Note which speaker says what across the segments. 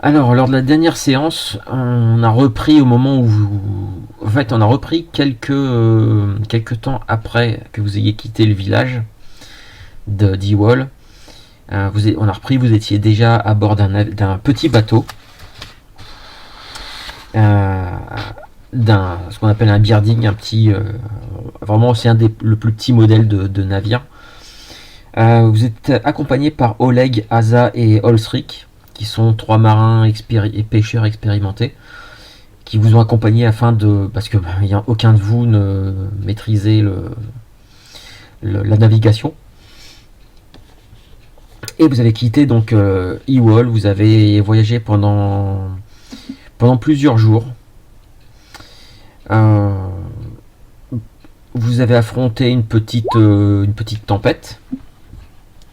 Speaker 1: Alors, lors de la dernière séance, on a repris au moment où en fait, on a repris quelques temps après que vous ayez quitté le village de d'Ewol. On a repris, vous étiez déjà à bord d'un petit bateau, euh, ce qu'on appelle un birding, un petit, vraiment c'est le plus petit modèle de navire. Vous êtes accompagné par Oleg, Asa et Olsrik, qui sont trois marins et pêcheurs expérimentés, qui vous ont accompagné parce que aucun de vous ne maîtrisait la navigation. Et vous avez quitté donc Ewol, vous avez voyagé pendant plusieurs jours. Vous avez affronté une petite tempête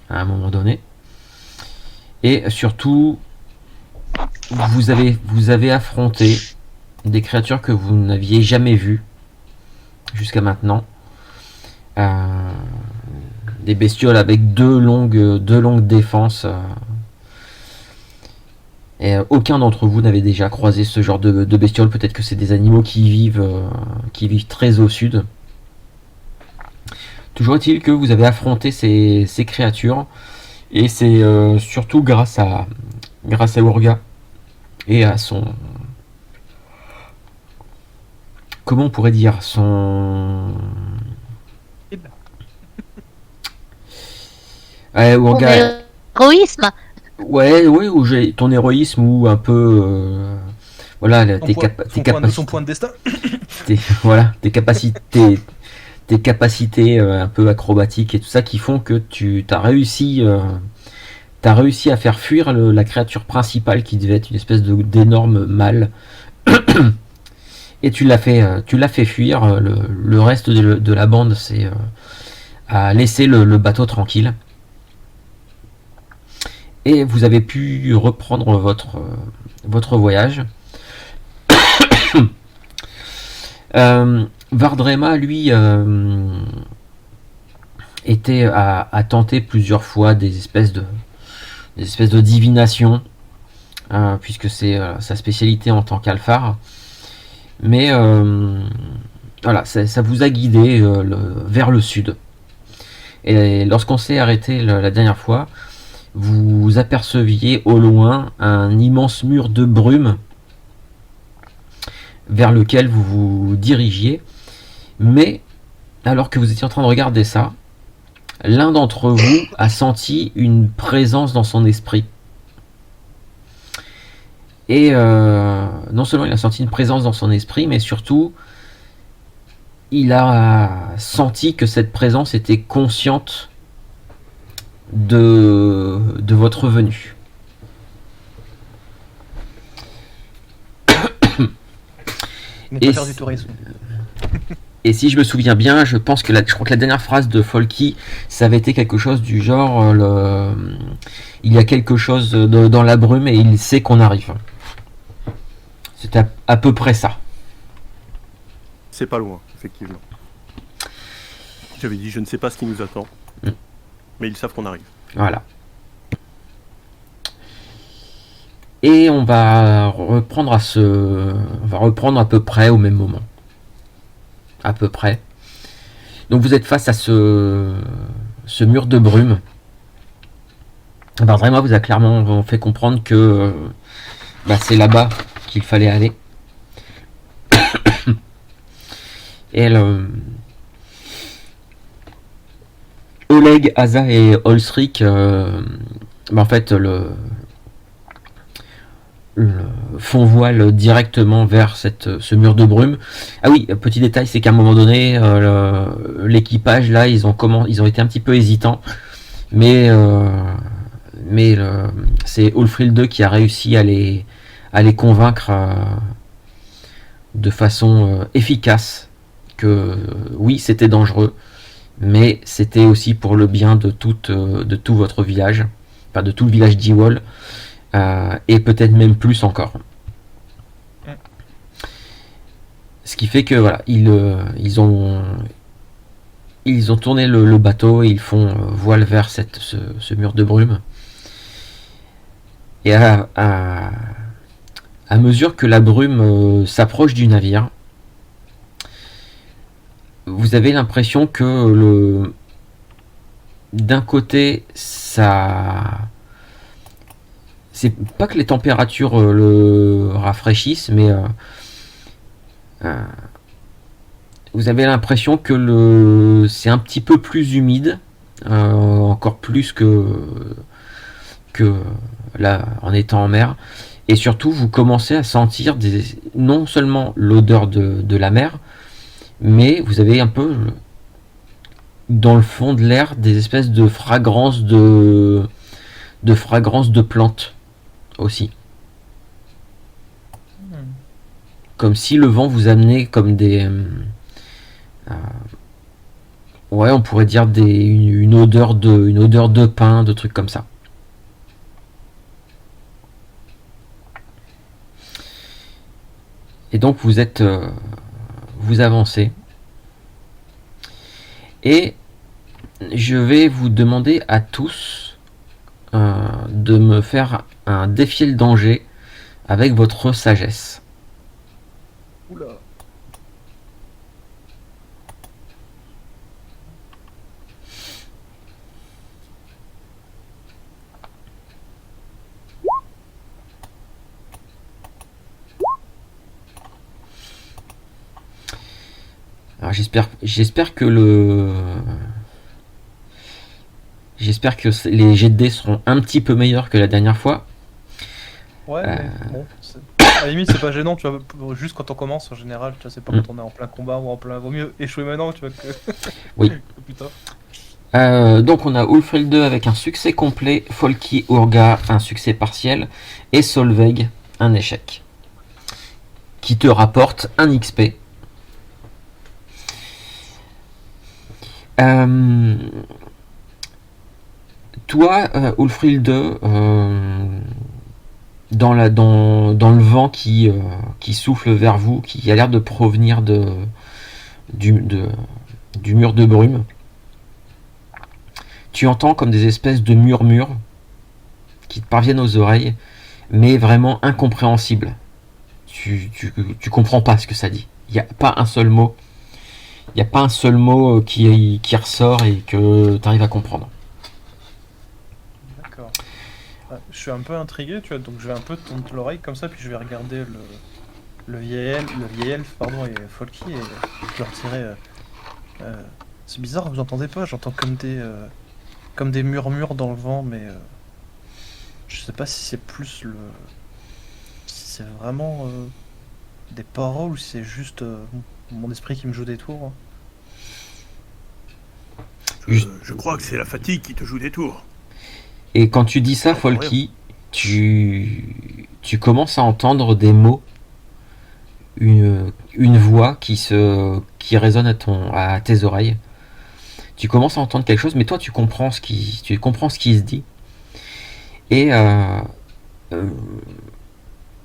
Speaker 1: à un moment donné. Et surtout, vous avez affronté des créatures que vous n'aviez jamais vues jusqu'à maintenant. Des bestioles avec deux longues défenses. Et aucun d'entre vous n'avait déjà croisé ce genre de bestioles. Peut-être que c'est des animaux qui vivent très au sud. Toujours est-il que vous avez affronté ces créatures. Et c'est surtout grâce à Urga et à son... Comment on pourrait dire son...
Speaker 2: Urga... héroïsme.
Speaker 1: Ouais, ou ton héroïsme ou un peu... voilà,
Speaker 3: son point de destin.
Speaker 1: Voilà, tes capacités... tes capacités un peu acrobatiques et tout ça qui font que tu as réussi à faire fuir la créature principale qui devait être une espèce d'énorme mâle. Et tu l'as fait fuir. Le reste de la bande a laissé le bateau tranquille. Et vous avez pu reprendre votre voyage. Vardrema, lui, a tenté plusieurs fois des espèces de divination, puisque c'est sa spécialité en tant qu'alphar. Mais voilà, ça vous a guidé vers le sud. Et lorsqu'on s'est arrêté la dernière fois, vous aperceviez au loin un immense mur de brume vers lequel vous vous dirigiez. Mais alors que vous étiez en train de regarder ça, l'un d'entre vous a senti une présence dans son esprit. Et non seulement il a senti une présence dans son esprit, mais surtout il a senti que cette présence était consciente de votre venue.
Speaker 3: Ne pas faire du tourisme.
Speaker 1: Et si je me souviens bien, je crois que la dernière phrase de Folky, ça avait été quelque chose du genre il y a quelque chose dans la brume et il sait qu'on arrive. C'était à peu près ça.
Speaker 4: C'est pas loin, effectivement. J'avais dit je ne sais pas ce qui nous attend, mais ils savent qu'on arrive.
Speaker 1: Voilà. Et on va reprendre à peu près au même moment. À peu près. Donc vous êtes face à ce mur de brume. Vraiment, vous a clairement fait comprendre que c'est là-bas qu'il fallait aller. Et Oleg, Asa et Olsrik, en fait, font voile directement vers ce mur de brume. Ah oui, petit détail, c'est qu'à un moment donné, l'équipage là, ils ont été un petit peu hésitants, mais c'est Ulfrild II qui a réussi à les convaincre de façon efficace que oui, c'était dangereux, mais c'était aussi pour le bien de tout votre village, enfin de tout le village d'Ewol. Et peut-être même plus encore. Ce qui fait que voilà, ils ont tourné le bateau et ils font voile vers ce mur de brume. Et à mesure que la brume s'approche du navire, vous avez l'impression que d'un côté, ça, c'est pas que les températures le rafraîchissent, mais vous avez l'impression que c'est un petit peu plus humide, encore plus que là en étant en mer. Et surtout, vous commencez à sentir non seulement l'odeur de la mer, mais vous avez un peu dans le fond de l'air des espèces de fragrances de plantes aussi. Comme si le vent vous amenait comme ouais, on pourrait dire une odeur de pin, de trucs comme ça. Et donc vous avancez. Et je vais vous demander à tous de me faire un défier le danger avec votre sagesse.
Speaker 4: Oula.
Speaker 1: Alors j'espère que les jets de dés seront un petit peu meilleurs que la dernière fois.
Speaker 3: Ouais, mais bon, à la limite c'est pas gênant, tu vois, juste quand on commence en général, tu vois, c'est pas quand on est en plein combat ou en plein... Vaut mieux échouer maintenant, tu vois, que...
Speaker 1: Oui.
Speaker 3: que plus tard.
Speaker 1: Donc on a Ulfrild 2 avec un succès complet, Folky Urga un succès partiel, et Solveig un échec. Qui te rapporte un XP. Toi, Ulfrild 2, dans le vent qui souffle vers vous, qui a l'air de provenir du mur de brume, tu entends comme des espèces de murmures qui te parviennent aux oreilles, mais vraiment incompréhensibles. Tu comprends pas ce que ça dit. Il n'y a pas un seul mot. Il n'y a pas un seul mot qui ressort et que tu arrives à comprendre.
Speaker 3: D'accord. Je suis un peu intrigué, tu vois, donc je vais un peu tendre l'oreille comme ça, puis je vais regarder le vieil elfe, pardon, et Folky, et je leur dirai... c'est bizarre, vous entendez pas, j'entends comme des murmures dans le vent, mais je sais pas si c'est plus si c'est vraiment des paroles ou si c'est juste mon esprit qui me joue des tours.
Speaker 4: Je crois que c'est la fatigue qui te joue des tours.
Speaker 1: Et quand tu dis ça, Folky, tu commences à entendre des mots, une voix qui résonne à tes oreilles. Tu commences à entendre quelque chose, mais toi tu comprends ce qui se dit. Et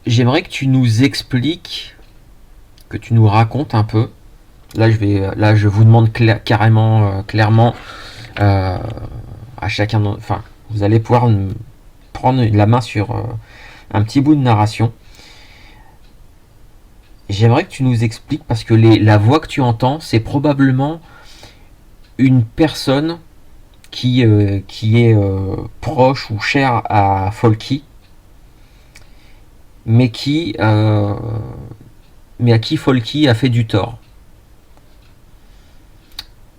Speaker 1: j'aimerais que tu nous expliques, que tu nous racontes un peu. Là je vous demande clairement à chacun, enfin vous allez pouvoir prendre la main sur un petit bout de narration. J'aimerais que tu nous expliques, parce que la voix que tu entends, c'est probablement une personne qui est proche ou chère à Folky, mais à qui Folky a fait du tort.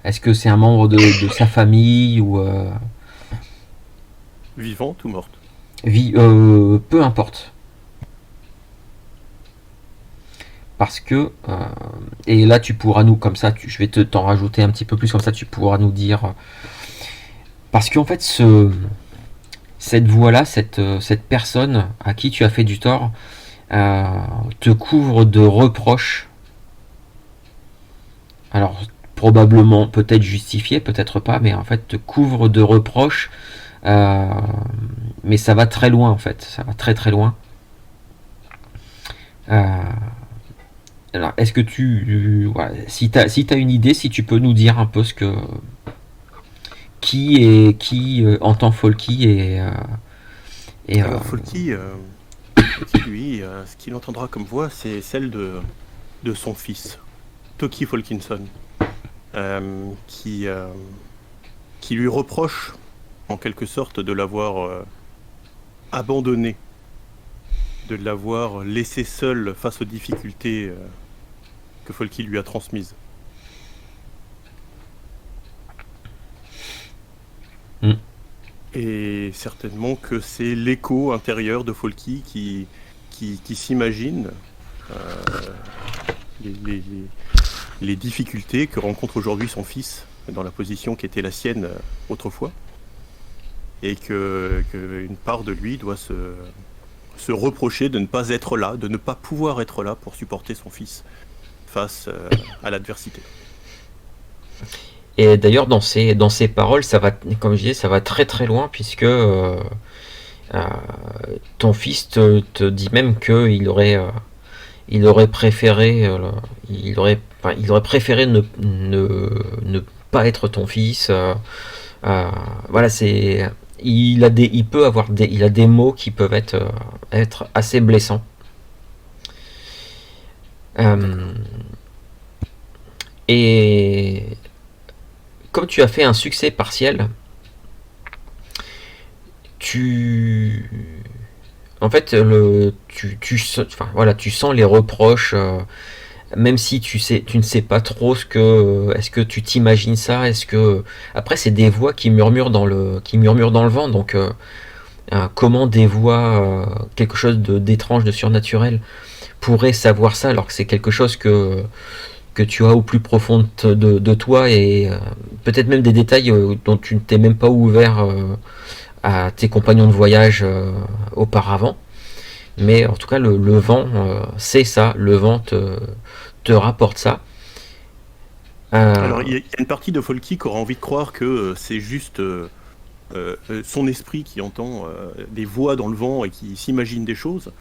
Speaker 1: Est-ce que c'est un membre de sa famille ou
Speaker 4: Vivante ou morte?
Speaker 1: Peu importe. Parce que et là tu pourras nous, comme ça je vais t'en rajouter un petit peu plus, comme ça tu pourras nous dire, parce qu'en fait cette voix-là, cette personne à qui tu as fait du tort te couvre de reproches. Alors probablement, peut-être justifié, peut-être pas, mais en fait te couvre de reproches, mais ça va très loin en fait, ça va très très loin. Alors, est-ce que voilà, si t'as une idée, si tu peux nous dire un peu qui entend Folky et
Speaker 4: alors Folky, Lui, ce qu'il entendra comme voix, c'est celle de son fils, Toki Folkinson, qui lui reproche, en quelque sorte, de l'avoir abandonné, de l'avoir laissé seul face aux difficultés que Folky lui a transmises.
Speaker 1: Mm.
Speaker 4: Et certainement que c'est l'écho intérieur de Folky qui s'imagine les difficultés que rencontre aujourd'hui son fils dans la position qui était la sienne autrefois, et que une part de lui doit se reprocher de ne pas être là, de ne pas pouvoir être là pour supporter son fils face à l'adversité.
Speaker 1: Et d'ailleurs, dans ces paroles, ça va, comme je disais, ça va très très loin, puisque ton fils te dit même qu'il aurait préféré, il aurait préféré ne pas être ton fils. Voilà, il a des mots qui peuvent être assez blessants. Et comme tu as fait un succès partiel, en fait, tu sens les reproches, même si tu ne sais pas trop est-ce que tu t'imagines ça, après c'est des voix qui murmurent dans le vent, donc comment des voix, quelque chose d'étrange, de surnaturel, pourrait savoir ça, alors que c'est quelque chose que tu as au plus profond de toi, et peut-être même des détails dont tu ne t'es même pas ouvert à tes compagnons de voyage auparavant. Mais en tout cas, le vent, c'est ça, le vent te rapporte ça.
Speaker 4: Alors, il y a une partie de Folky qui aura envie de croire que c'est juste son esprit qui entend des voix dans le vent et qui s'imagine des choses.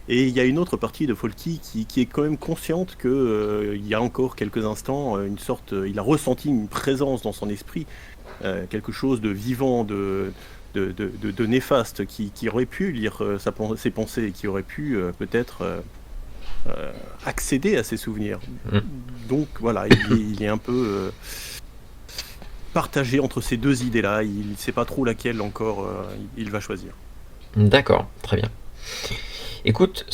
Speaker 4: Et il y a une autre partie de Folky qui est quand même consciente que il y a encore quelques instants, il a ressenti une présence dans son esprit, quelque chose de vivant, de néfaste, qui aurait pu lire ses pensées, et qui aurait pu peut-être accéder à ses souvenirs. Donc voilà, il est un peu partagé entre ces deux idées-là. Il ne sait pas trop laquelle encore il va choisir.
Speaker 1: D'accord, très bien. Écoute,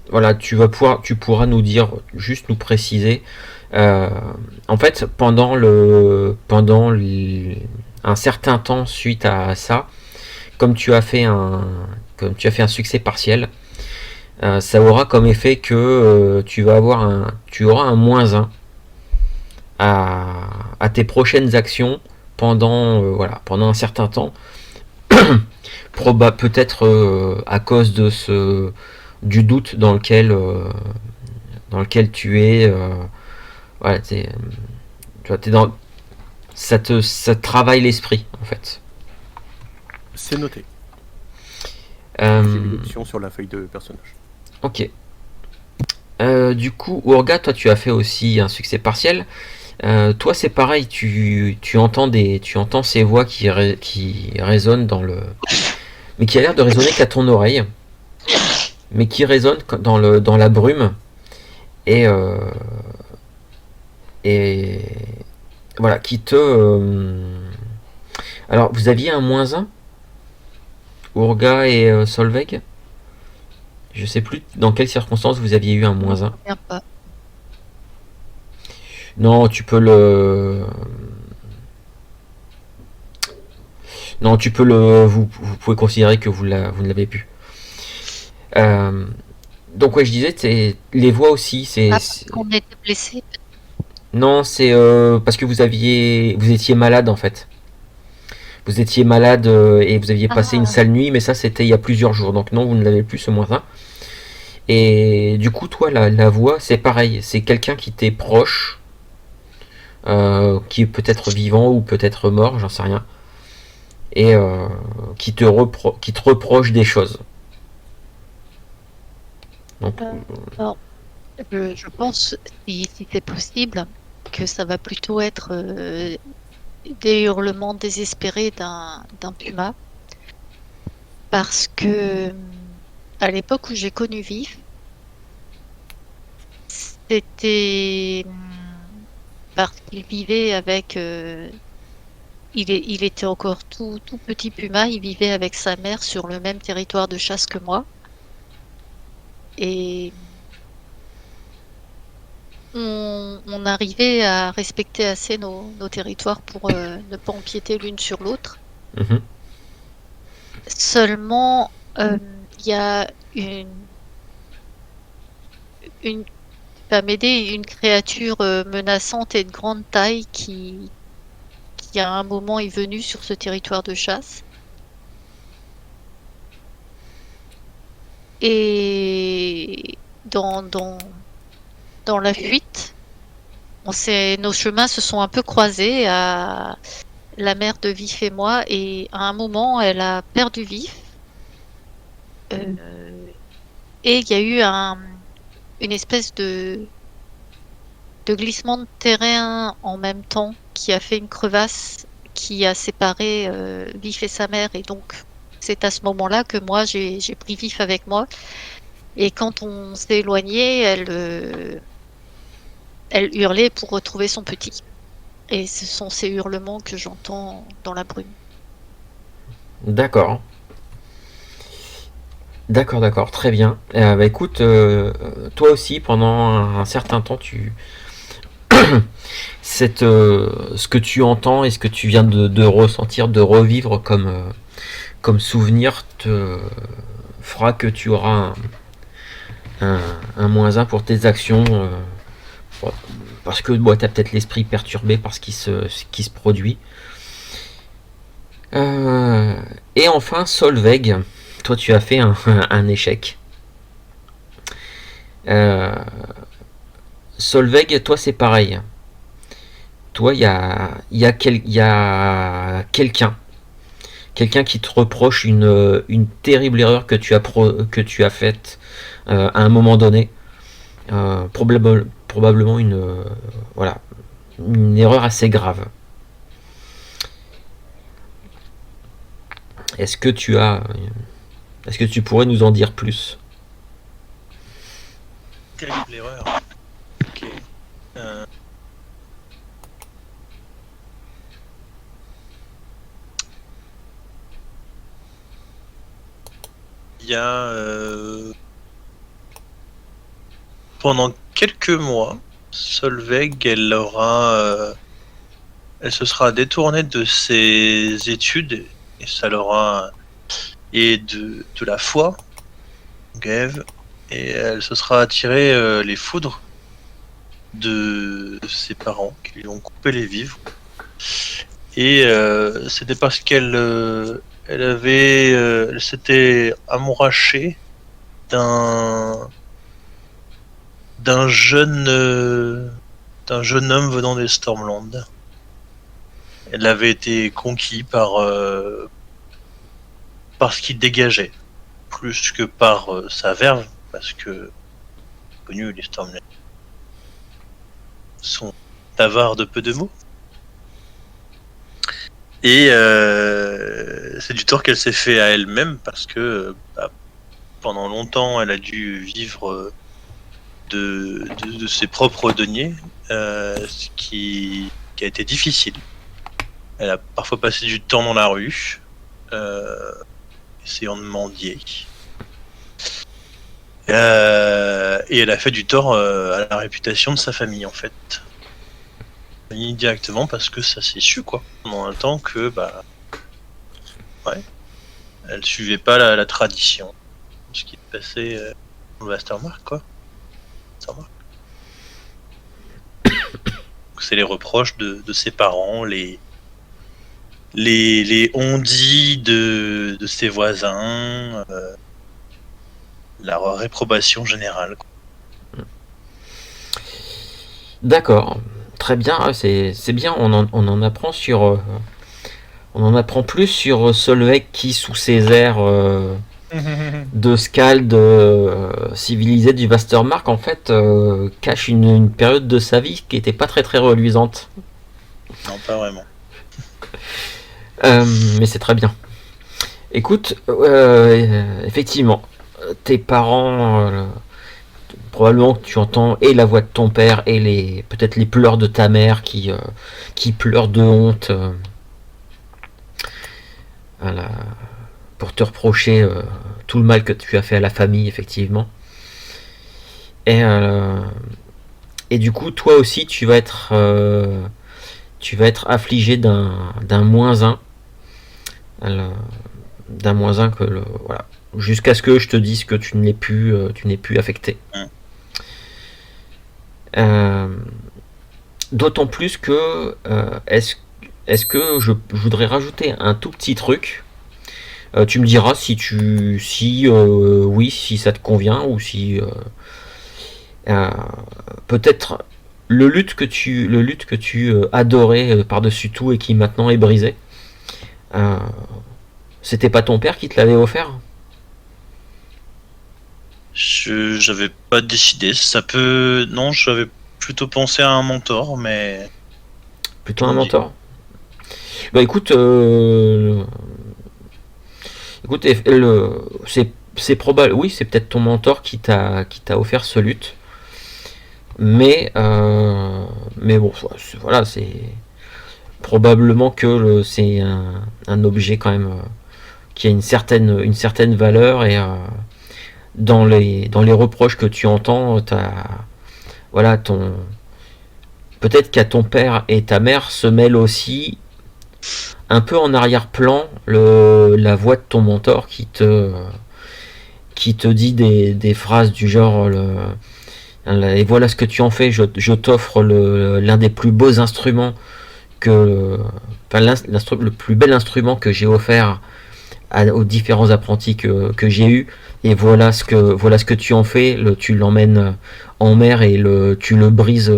Speaker 1: voilà, tu pourras nous dire, juste nous préciser. En fait, pendant un certain temps suite à ça, comme tu as fait un succès partiel, ça aura comme effet que tu auras un -1 à tes prochaines actions pendant un certain temps. Peut-être à cause du doute dans lequel tu es. Voilà, tu vois, t'es dans, ça travaille l'esprit, en fait.
Speaker 4: C'est noté. J'ai une option sur la feuille de personnage.
Speaker 1: Ok. Du coup, Urga, toi tu as fait aussi un succès partiel. Toi c'est pareil, tu entends ces voix qui résonnent mais qui a l'air de résonner qu'à ton oreille, mais qui résonnent dans la brume, et voilà, qui te... Alors, vous aviez un -1, Urga et Solveig? Je sais plus dans quelles circonstances vous aviez eu un -1.
Speaker 2: Pas.
Speaker 1: Non, tu peux le... Non, vous pouvez considérer que vous ne l'avez plus. Donc ouais, je disais, les voix aussi,
Speaker 2: Parce qu'on était blessé.
Speaker 1: Non, c'est parce que vous étiez malade en fait. Vous étiez malade et vous aviez passé une sale nuit, mais ça c'était il y a plusieurs jours. Donc non, vous ne l'avez plus, ce -1. Et du coup, toi, la voix, c'est pareil. C'est quelqu'un qui t'est proche, qui est peut-être vivant ou peut-être mort, j'en sais rien. Et qui te reproche des choses. Donc,
Speaker 2: Alors, je pense, si c'est possible, que ça va plutôt être des hurlements désespérés d'un puma. Parce que à l'époque où j'ai connu Vif, c'était parce qu'il vivait avec. Il était encore tout petit Puma, il vivait avec sa mère sur le même territoire de chasse que moi. Et on arrivait à respecter assez nos territoires pour ne pas empiéter l'une sur l'autre.
Speaker 1: Mhm.
Speaker 2: Seulement, il y a une va m'aider une créature menaçante et de grande taille qui à un moment est venue sur ce territoire de chasse. Et dans la fuite, nos chemins se sont un peu croisés, à la mère de Vif et moi, et à un moment, elle a perdu Vif. Et il y a eu une espèce de glissement de terrain en même temps qui a fait une crevasse qui a séparé Vif et sa mère. Et donc, c'est à ce moment-là que moi, j'ai pris Vif avec moi. Et quand on s'est éloigné, elle hurlait pour retrouver son petit. Et ce sont ces hurlements que j'entends dans la brume.
Speaker 1: D'accord. D'accord, très bien. Bah écoute, toi aussi, pendant un certain temps, ce que tu entends et ce que tu viens de ressentir, de revivre comme souvenir, te fera que tu auras un -1 pour tes actions, parce que tu as peut-être l'esprit perturbé par ce qui se produit. Et enfin, Solveig, toi tu as fait un échec. Solveig, toi c'est pareil. Toi, il y a quelqu'un qui te reproche une terrible erreur que tu as faite à un moment donné. Probablement une erreur assez grave. Est-ce que tu pourrais nous en dire plus?
Speaker 5: Terrible erreur. Ok. Il y a pendant quelques mois, Solveig, elle se sera détournée de ses études et ça l'aura et de la foi, Gaëve, et elle se sera attirée les foudres de ses parents qui lui ont coupé les vivres. Et c'était parce elle s'était amourachée d'un jeune homme venant des Stormlands. Elle avait été conquise par ce qu'il dégageait, plus que par sa verve, parce que connu, les Stormlands sont avares de peu de mots. Et c'est du tort qu'elle s'est fait à elle-même, parce que pendant longtemps, elle a dû vivre de ses propres deniers, ce qui a été difficile. Elle a parfois passé du temps dans la rue, essayant de mendier. Et elle a fait du tort à la réputation de sa famille, en fait. Directement, parce que ça s'est su, quoi, pendant un temps que, elle suivait pas la tradition. Ce qui se passait dans le Westermark, quoi. C'est les reproches de ses parents, les on-dit de ses voisins, la réprobation générale, quoi.
Speaker 1: D'accord, très bien, c'est bien, on en apprend plus sur Solveig qui, sous ses airs de Skald civilisé du Westermark, en fait, cache une période de sa vie qui était pas très très reluisante.
Speaker 5: Non, pas vraiment.
Speaker 1: Mais c'est très bien. Écoute, effectivement, tes parents, probablement que tu entends et la voix de ton père et peut-être les pleurs de ta mère qui pleurent de honte, voilà, pour te reprocher tout le mal que tu as fait à la famille, effectivement. Et du coup, toi aussi, tu vas être affligé d'un -1. D'un -1 que voilà, jusqu'à ce que je te dise que tu n'es plus affecté. D'autant plus que est-ce que je voudrais rajouter un tout petit truc. Tu me diras si oui, si ça te convient, ou si peut-être le luth que tu adorais par-dessus tout et qui maintenant est brisé. C'était pas ton père qui te l'avait offert?
Speaker 5: J'avais pas décidé. Ça peut. Non, j'avais plutôt pensé à un mentor, mais.
Speaker 1: Plutôt un mentor. Bah écoute, c'est probable. Oui, c'est peut-être ton mentor qui t'a offert ce luth. Mais bon, voilà, c'est probablement que c'est un objet quand même qui a une certaine valeur, et dans les reproches que tu entends, voilà, peut-être qu'à ton père et ta mère se mêle aussi un peu en arrière-plan la voix de ton mentor qui te dit des phrases du genre et voilà ce que tu en fais, je t'offre l'un des plus beaux instruments le plus bel instrument que j'ai offert aux différents apprentis que j'ai eu, et voilà ce que tu en fais, tu l'emmènes en mer et tu le brises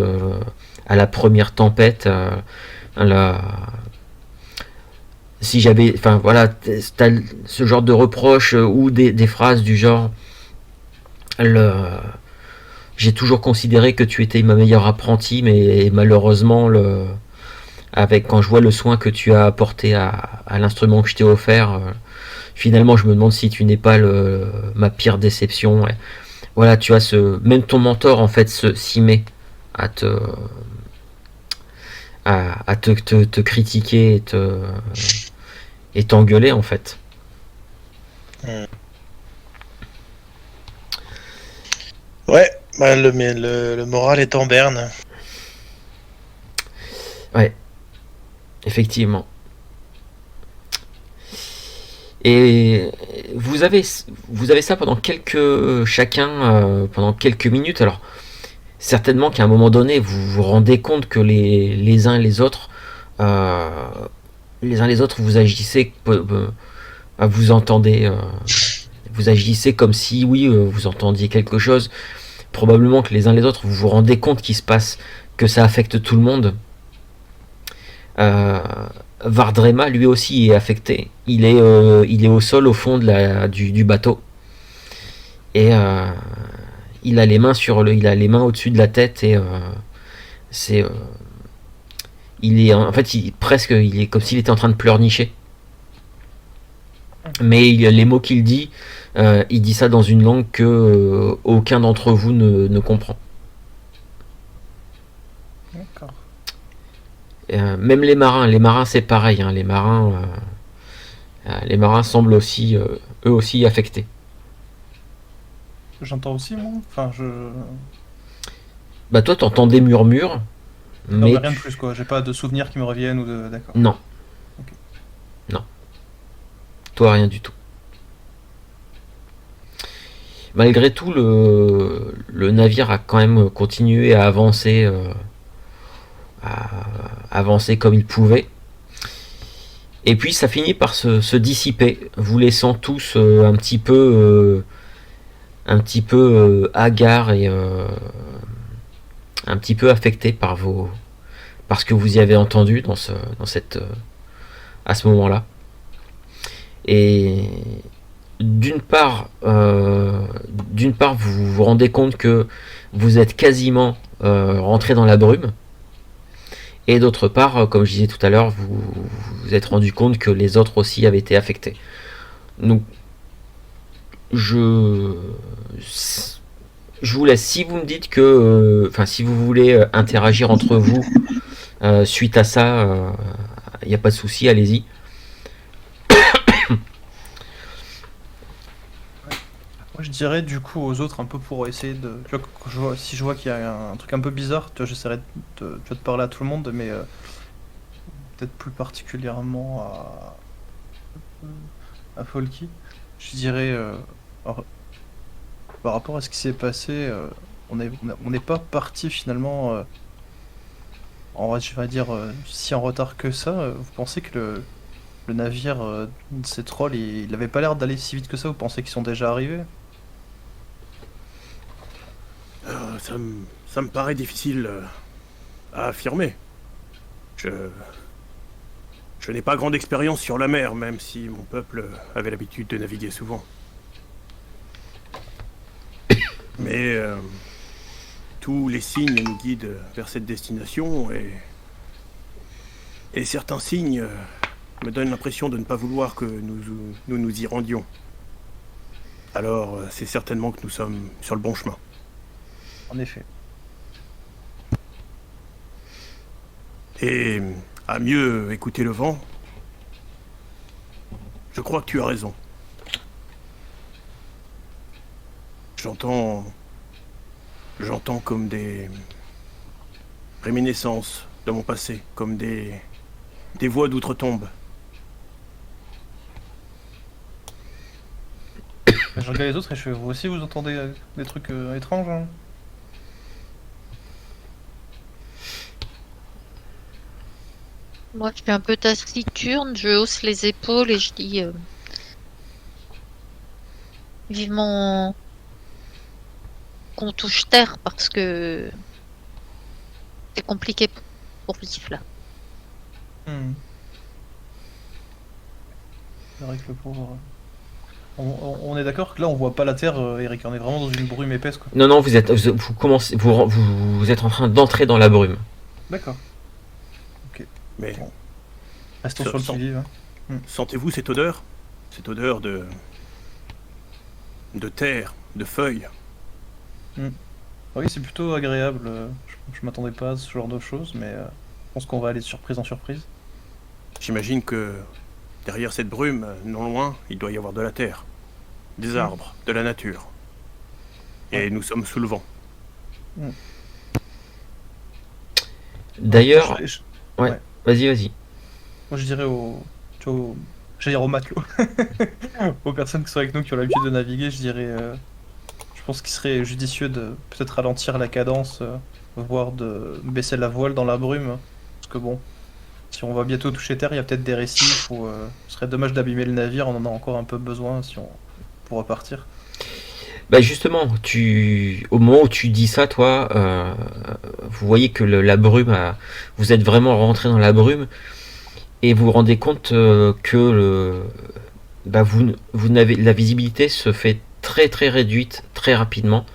Speaker 1: à la première tempête. Si j'avais, enfin voilà, t'as ce genre de reproches ou des phrases du genre j'ai toujours considéré que tu étais ma meilleure apprentie, mais malheureusement quand je vois le soin que tu as apporté à l'instrument que je t'ai offert, finalement je me demande si tu n'es pas ma pire déception. Et voilà, tu as même ton mentor en fait s'y met à te critiquer et t'engueuler en fait.
Speaker 5: Ouais, bah, le moral est en berne.
Speaker 1: Ouais, effectivement. Et vous avez ça pendant chacun pendant quelques minutes. Alors certainement qu'à un moment donné vous vous rendez compte que les uns et les autres vous agissez, vous entendez, vous agissez comme si oui vous entendiez quelque chose. Probablement que les uns et les autres vous vous rendez compte que ça affecte tout le monde. Vardrema lui aussi est affecté. Il est au sol au fond du bateau, et il a les mains au-dessus de la tête, et il est en fait il est comme s'il était en train de pleurnicher. Mais les mots qu'il dit, il dit ça dans une langue que aucun d'entre vous ne comprend.
Speaker 3: D'accord.
Speaker 1: Même les marins c'est pareil, hein, les marins semblent aussi eux aussi affectés.
Speaker 3: J'entends aussi, moi. Enfin,
Speaker 1: Bah toi t'entends des murmures,
Speaker 3: non,
Speaker 1: mais
Speaker 3: rien de plus, quoi. J'ai pas de souvenirs qui me reviennent ou de. D'accord.
Speaker 1: non.
Speaker 3: Ok.
Speaker 1: Non. Toi rien du tout. Malgré tout, le navire a quand même continué à avancer comme il pouvait. Et puis ça finit par se dissiper, vous laissant tous un petit peu hagards et un petit peu affectés par ce que vous y avez entendu à ce moment-là. Et d'une part, vous vous rendez compte que vous êtes quasiment rentré dans la brume. Et d'autre part, comme je disais tout à l'heure, vous vous êtes rendu compte que les autres aussi avaient été affectés. Donc, je vous laisse. Si vous me dites que, si vous voulez interagir entre vous suite à ça, il n'y a pas de souci, allez-y.
Speaker 3: Moi, je dirais du coup aux autres un peu pour essayer de. Tu vois, si je vois qu'il y a un truc un peu bizarre, tu vois, j'essaierai de parler à tout le monde, mais peut-être plus particulièrement à Folky. Je dirais, alors, par rapport à ce qui s'est passé, on n'est pas parti finalement, je vais dire, si en retard que ça. Vous pensez que le navire de ces trolls, il avait pas l'air d'aller si vite que ça? Vous pensez qu'ils sont déjà arrivés?
Speaker 4: Ça me paraît difficile à affirmer. Je n'ai pas grande expérience sur la mer, même si mon peuple avait l'habitude de naviguer souvent. Mais tous les signes nous guident vers cette destination et certains signes me donnent l'impression de ne pas vouloir que nous y rendions. Alors c'est certainement que nous sommes sur le bon chemin.
Speaker 3: En effet.
Speaker 4: Et à mieux écouter le vent, je crois que tu as raison. J'entends comme des réminiscences de mon passé, comme des voix d'outre-tombe.
Speaker 3: Je regarde les autres et je fais, vous aussi vous entendez des trucs étranges, hein?
Speaker 2: Moi, je suis un peu taciturne, je hausse les épaules et je dis vivement qu'on touche terre parce que c'est compliqué pour vivre là.
Speaker 3: C'est vrai que le pauvre. On est d'accord que là on voit pas la terre, Eric, on est vraiment dans une brume épaisse, quoi.
Speaker 1: Non, vous êtes en train d'entrer dans la brume.
Speaker 3: D'accord.
Speaker 4: Mais
Speaker 3: Bon. Restons sur le qui-vive. Hein.
Speaker 4: Sentez-vous cette odeur? Cette odeur de terre, de feuilles?
Speaker 3: Oui, c'est plutôt agréable. Je m'attendais pas à ce genre de choses, mais je pense qu'on va aller de surprise en surprise.
Speaker 4: J'imagine que derrière cette brume, non loin, il doit y avoir de la terre, des arbres, de la nature. Et nous sommes sous le vent.
Speaker 1: D'ailleurs,
Speaker 3: Ouais.
Speaker 1: vas-y.
Speaker 3: Moi je dirais j'allais dire aux matelots, aux personnes qui sont avec nous, qui ont l'habitude de naviguer, je dirais, je pense qu'il serait judicieux de peut-être ralentir la cadence, voire de baisser la voile dans la brume, parce que bon, si on va bientôt toucher terre, il y a peut-être des récifs où ce serait dommage d'abîmer le navire, on en a encore un peu besoin pour repartir.
Speaker 1: Bah justement, au moment où tu dis ça, toi, vous voyez que la brume, vous êtes vraiment rentré dans la brume et vous vous rendez compte que la visibilité se fait très très réduite très rapidement,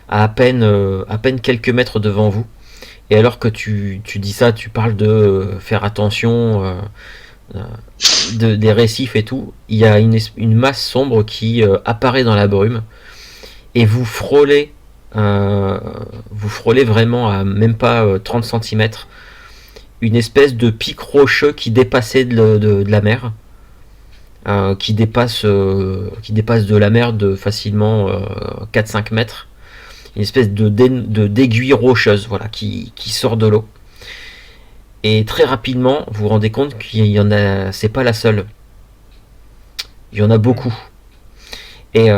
Speaker 1: à peine quelques mètres devant vous. Et alors que tu dis ça, tu parles de faire attention des récifs et tout, il y a une masse sombre qui apparaît dans la brume. Et vous frôlez vraiment à même pas 30 cm une espèce de pic rocheux qui dépassait de la mer, qui dépasse de la mer de facilement 4-5 mètres, une espèce d'aiguille rocheuse, voilà, qui sort de l'eau. Et très rapidement, vous vous rendez compte qu'il y en a, c'est pas la seule, il y en a beaucoup. Et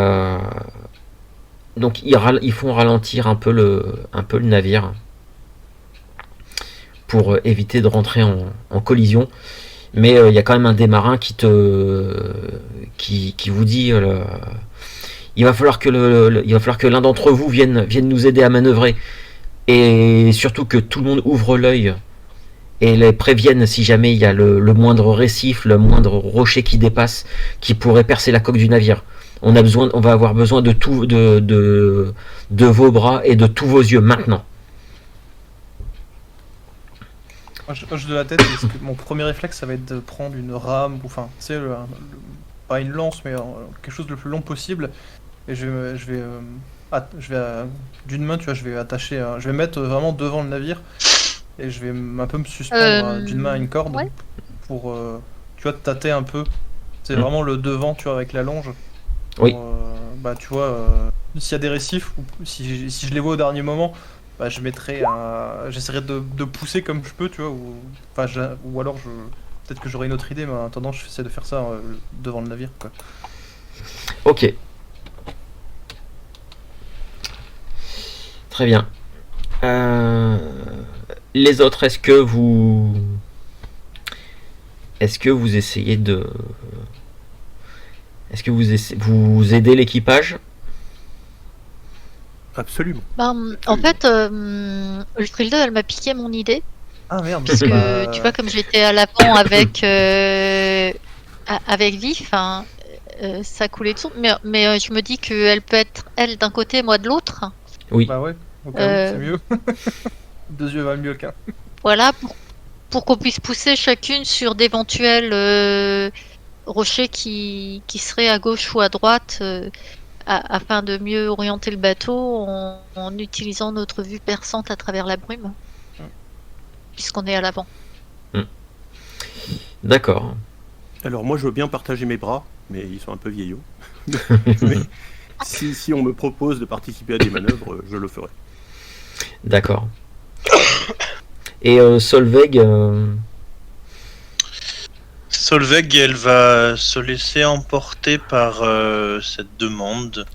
Speaker 1: donc ils font ralentir un peu le navire pour éviter de rentrer en collision. Mais il y a quand même un des marins qui vous dit il va falloir que l'un d'entre vous vienne nous aider à manœuvrer. Et surtout que tout le monde ouvre l'œil et les prévienne si jamais il y a le moindre récif, le moindre rocher qui dépasse, qui pourrait percer la coque du navire. On va avoir besoin de vos bras et de tous vos yeux maintenant.
Speaker 3: Moi, je hoche de la tête, parce que mon premier réflexe, ça va être de prendre une rame, ou enfin, tu sais, pas une lance, mais quelque chose le plus long possible. Et d'une main, tu vois, je vais attacher, je vais mettre vraiment devant le navire et je vais un peu me suspendre d'une main à une corde
Speaker 2: ouais.
Speaker 3: pour, tu vois, tâter un peu. C'est
Speaker 1: Mm.
Speaker 3: vraiment le devant, tu vois, avec la longe. Pour,
Speaker 1: Oui.
Speaker 3: bah, tu vois, s'il y a des récifs ou si je les vois au dernier moment, bah, j'essaierai de pousser comme je peux, tu vois, ou alors peut-être que j'aurai une autre idée, mais en attendant, j'essaie de faire ça devant le navire, quoi.
Speaker 1: Ok. Très bien. Les autres, est-ce que vous essayez de... Est-ce que vous aidez l'équipage?
Speaker 4: Absolument.
Speaker 2: Bah, en fait, Ulfrilde, elle m'a piqué mon idée.
Speaker 3: Ah merde,
Speaker 2: Parce que
Speaker 3: bah,
Speaker 2: tu vois, comme j'étais à l'avant avec, avec Vif, hein, ça coulait de source. Mais je me dis qu'elle peut être, elle, d'un côté, moi de l'autre.
Speaker 1: Oui.
Speaker 3: bah ouais, au cas où, c'est mieux. 2 yeux valent mieux qu'un.
Speaker 2: Voilà, pour qu'on puisse pousser chacune sur d'éventuels rochers qui seraient à gauche ou à droite, afin de mieux orienter le bateau en utilisant notre vue perçante à travers la brume, puisqu'on est à l'avant.
Speaker 1: D'accord.
Speaker 4: Alors moi je veux bien partager mes bras, mais ils sont un peu vieillots. Mais si on me propose de participer à des manœuvres, je le ferai.
Speaker 1: D'accord. Et Solveig,
Speaker 5: Solveig, elle va se laisser emporter par cette demande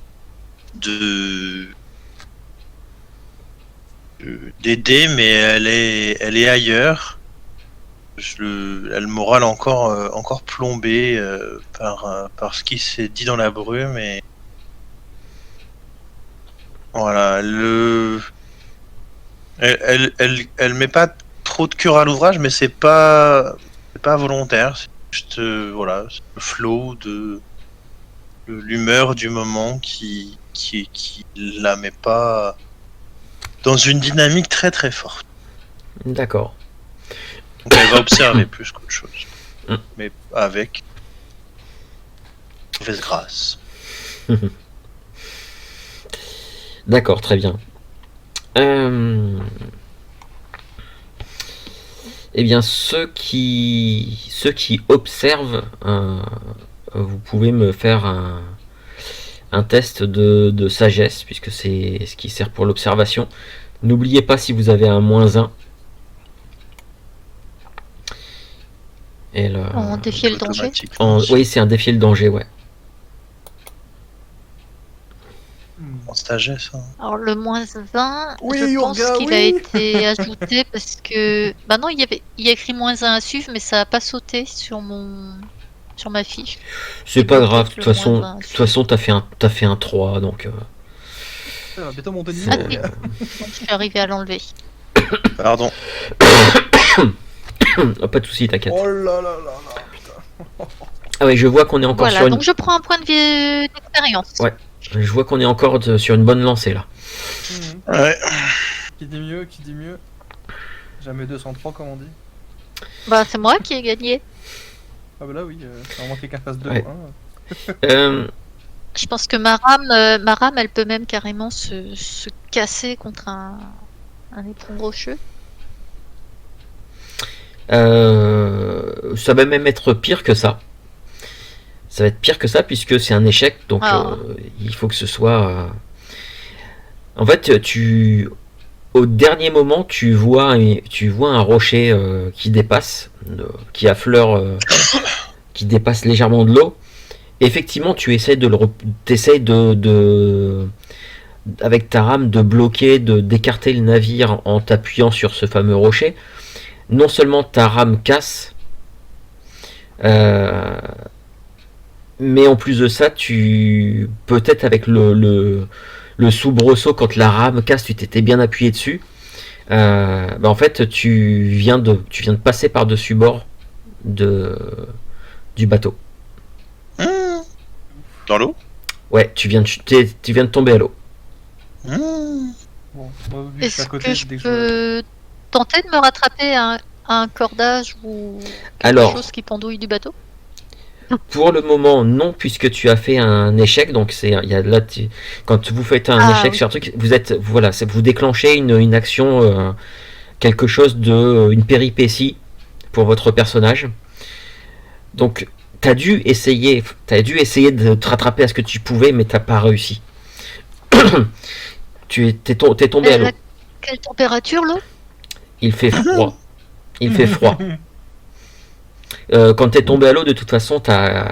Speaker 5: d'aider, mais elle est ailleurs. Elle morale encore plombée par ce qui s'est dit dans la brume, et voilà, elle met pas trop de cœur à l'ouvrage, mais c'est pas volontaire, c'est juste voilà, c'est le flow de l'humeur du moment qui la met pas dans une dynamique très très forte.
Speaker 1: d'accord.
Speaker 5: Donc elle va observer plus qu'autre chose,
Speaker 1: Mm.
Speaker 5: mais avec mauvaise grâce.
Speaker 1: D'accord, très bien. Eh bien, ceux qui observent, vous pouvez me faire un test de sagesse, puisque c'est ce qui sert pour l'observation. N'oubliez pas si vous avez un -1. Et
Speaker 2: On défiait le danger.
Speaker 5: Automatiquement,
Speaker 1: oui, c'est un défier le danger, ouais.
Speaker 5: en sagesse. Hein.
Speaker 2: Alors le -20,
Speaker 3: Oui,
Speaker 2: je pense
Speaker 3: Urga,
Speaker 2: qu'il
Speaker 3: oui.
Speaker 2: a été ajouté parce que... Bah non, il y a écrit -1 à suivre, mais ça n'a pas sauté sur ma fiche.
Speaker 1: C'est
Speaker 2: Il
Speaker 1: pas
Speaker 2: doit
Speaker 1: grave, de
Speaker 2: être
Speaker 1: toute
Speaker 2: le
Speaker 1: façon,
Speaker 2: -1 à
Speaker 1: t'as fait un 3, donc...
Speaker 3: Ça va bientôt monter de
Speaker 1: C'est-
Speaker 3: niveau.
Speaker 2: donc je suis arrivée à l'enlever.
Speaker 5: Pardon.
Speaker 1: Oh, pas de soucis, t'inquiète.
Speaker 3: Oh là là là là, putain.
Speaker 1: Ah oui, je vois qu'on est encore
Speaker 2: Voilà,
Speaker 1: sur une...
Speaker 2: donc je prends un point de vie d'expérience.
Speaker 1: Ouais. Je vois qu'on est encore sur une bonne lancée, là.
Speaker 5: Ouais.
Speaker 3: Qui dit mieux. Jamais 203 comme on dit.
Speaker 2: Bah c'est moi qui ai gagné.
Speaker 3: Ah bah là oui, c'est vraiment quelqu'un fasse 2
Speaker 1: Ouais.
Speaker 3: hein.
Speaker 2: Je pense que ma rame, elle peut même carrément se casser contre un éperon rocheux.
Speaker 1: Ça va même être pire que ça. Ça va être pire que ça puisque c'est un échec, donc il faut que ce soit... En fait, au dernier moment, tu vois un rocher qui dépasse, qui affleure, qui dépasse légèrement de l'eau. Effectivement, tu essaies t'essayes avec ta rame de bloquer, d'écarter le navire en t'appuyant sur ce fameux rocher. Non seulement ta rame casse, mais en plus de ça, peut-être avec le soubresaut, quand la rame casse, tu t'étais bien appuyé dessus. En fait, tu viens de passer par-dessus bord du bateau.
Speaker 5: Dans l'eau.
Speaker 1: Ouais, tu viens de tomber à l'eau.
Speaker 3: Bon, moi vu que je suis
Speaker 2: Est-ce
Speaker 3: à côté,
Speaker 2: que
Speaker 3: dès
Speaker 2: je
Speaker 3: que
Speaker 2: peux tenter de me rattraper à un cordage ou quelque
Speaker 1: Alors,
Speaker 2: chose qui pendouille du bateau?
Speaker 1: Pour le moment, non, puisque tu as fait un échec. Donc quand vous faites un échec sur un truc, vous déclenchez une action, quelque chose une péripétie pour votre personnage. Donc t'as dû essayer de te rattraper à ce que tu pouvais, mais t'as pas réussi. T'es tombé à l'eau.
Speaker 2: Quelle température l'eau?
Speaker 1: Il fait froid. Quand t'es tombé à l'eau, de toute façon, t'as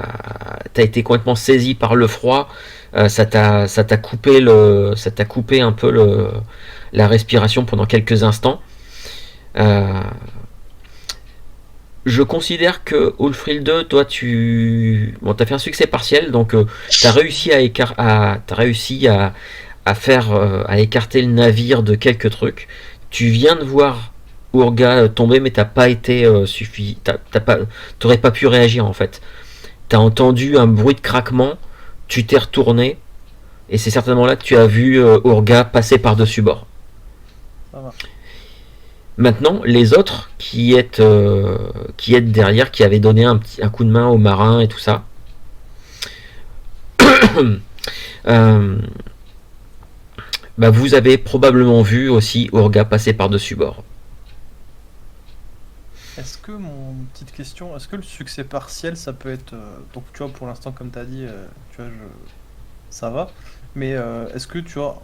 Speaker 1: été complètement saisi par le froid. Ça t'a coupé un peu la respiration pendant quelques instants. Je considère que Ulfrill 2, toi, t'as fait un succès partiel, donc t'as réussi à écarter le navire de quelques trucs. Tu viens de voir Urga tomber, mais t'as pas été t'aurais pas pu réagir en fait. T'as entendu un bruit de craquement, tu t'es retourné, et c'est certainement là que tu as vu Urga passer par-dessus bord.
Speaker 3: Ça va.
Speaker 1: Maintenant, les autres qui êtes derrière, qui avaient donné un coup de main aux marins et tout ça, vous avez probablement vu aussi Urga passer par-dessus bord.
Speaker 3: Est-ce que, petite question, est-ce que le succès partiel, ça peut être... donc, tu vois, pour l'instant, comme tu as dit, tu vois, ça va. Mais est-ce que, tu vois,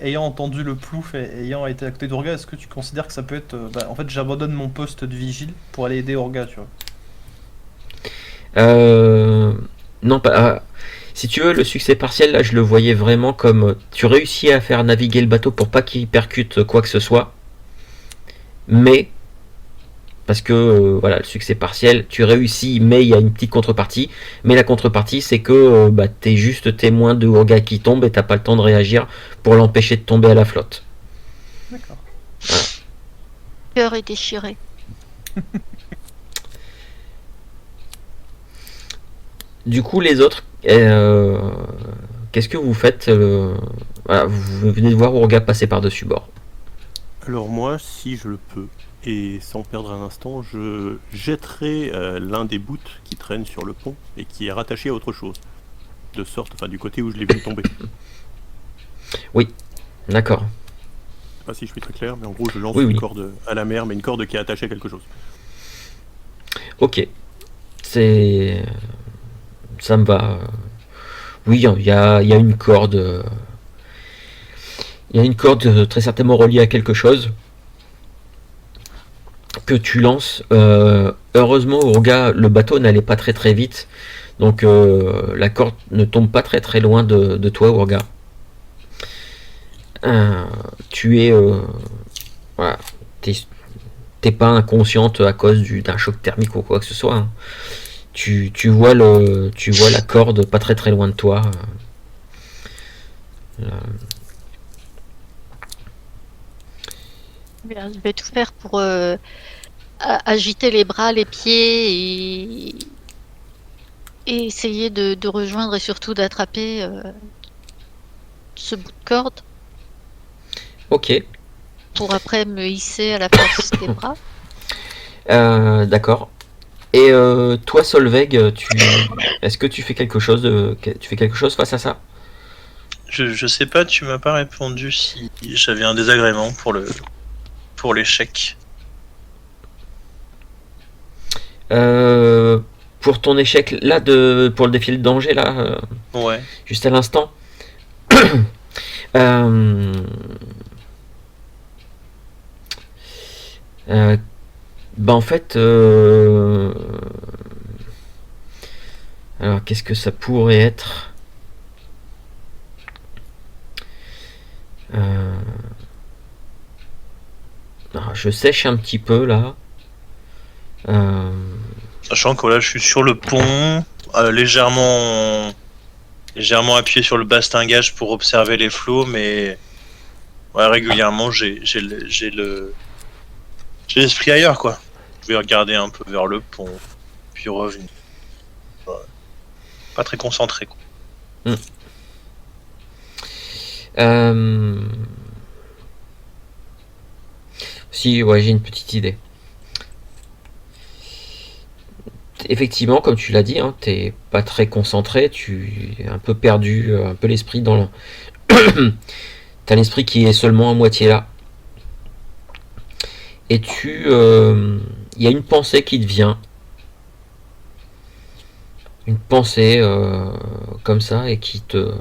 Speaker 3: ayant entendu le plouf et ayant été à côté d'Urga, est-ce que tu considères que ça peut être... en fait, j'abandonne mon poste de vigile pour aller aider Urga, tu vois.
Speaker 1: Non, pas... si tu veux, le succès partiel, là, je le voyais vraiment comme... Tu réussis à faire naviguer le bateau pour pas qu'il percute quoi que ce soit. Mais... Parce que le succès partiel, tu réussis, mais il y a une petite contrepartie. Mais la contrepartie, c'est que t'es juste témoin de Urga qui tombe et t'as pas le temps de réagir pour l'empêcher de tomber à la flotte.
Speaker 3: D'accord.
Speaker 1: Voilà.
Speaker 2: Le cœur est déchiré.
Speaker 1: Du coup, les autres, qu'est-ce que vous faites vous venez de voir Urga passer par-dessus bord.
Speaker 4: Alors moi, si je le peux, et sans perdre un instant, je jetterai l'un des bouts qui traîne sur le pont et qui est rattaché à autre chose. De sorte, du côté où je l'ai vu tomber.
Speaker 1: Oui, d'accord.
Speaker 4: Je sais pas si je suis très clair, mais en gros, je lance
Speaker 1: Oui.
Speaker 4: corde à la mer, mais une corde qui est attachée à quelque chose.
Speaker 1: Ok. Ça me va. Oui, il y a une corde. Il y a une corde très certainement reliée à quelque chose que tu lances. Heureusement, Urga, le bateau n'allait pas très très vite, donc la corde ne tombe pas très très loin de toi, Urga. Tu es voilà, t'es pas inconsciente à cause d'un choc thermique ou quoi que ce soit. Hein. Tu vois la corde pas très très loin de toi.
Speaker 2: Bien, je vais tout faire pour agiter les bras, les pieds et essayer de rejoindre et surtout d'attraper ce bout de corde
Speaker 1: Ok.
Speaker 2: pour après me hisser à la force des bras.
Speaker 1: D'accord. Et toi, Solveig, est-ce que tu fais quelque chose face à ça?
Speaker 5: Je sais pas, tu m'as pas répondu si j'avais un désagrément pour l'échec.
Speaker 1: Pour ton échec là pour le défi de danger là,
Speaker 5: Ouais.
Speaker 1: juste à l'instant. En fait, alors qu'est-ce que ça pourrait être? Alors, je sèche un petit peu là.
Speaker 5: Sachant que là, je suis sur le pont, légèrement appuyé sur le bastingage pour observer les flots, mais régulièrement, j'ai l'esprit ailleurs, quoi. Je vais regarder un peu vers le pont, puis revenir. Pas très concentré, quoi.
Speaker 1: Si, ouais, j'ai une petite idée. effectivement, comme tu l'as dit, hein, t'es pas très concentré, tu es un peu perdu, un peu l'esprit dans le... T'as l'esprit qui est seulement à moitié là. Et il y a une pensée qui te vient. Une pensée comme ça et qui te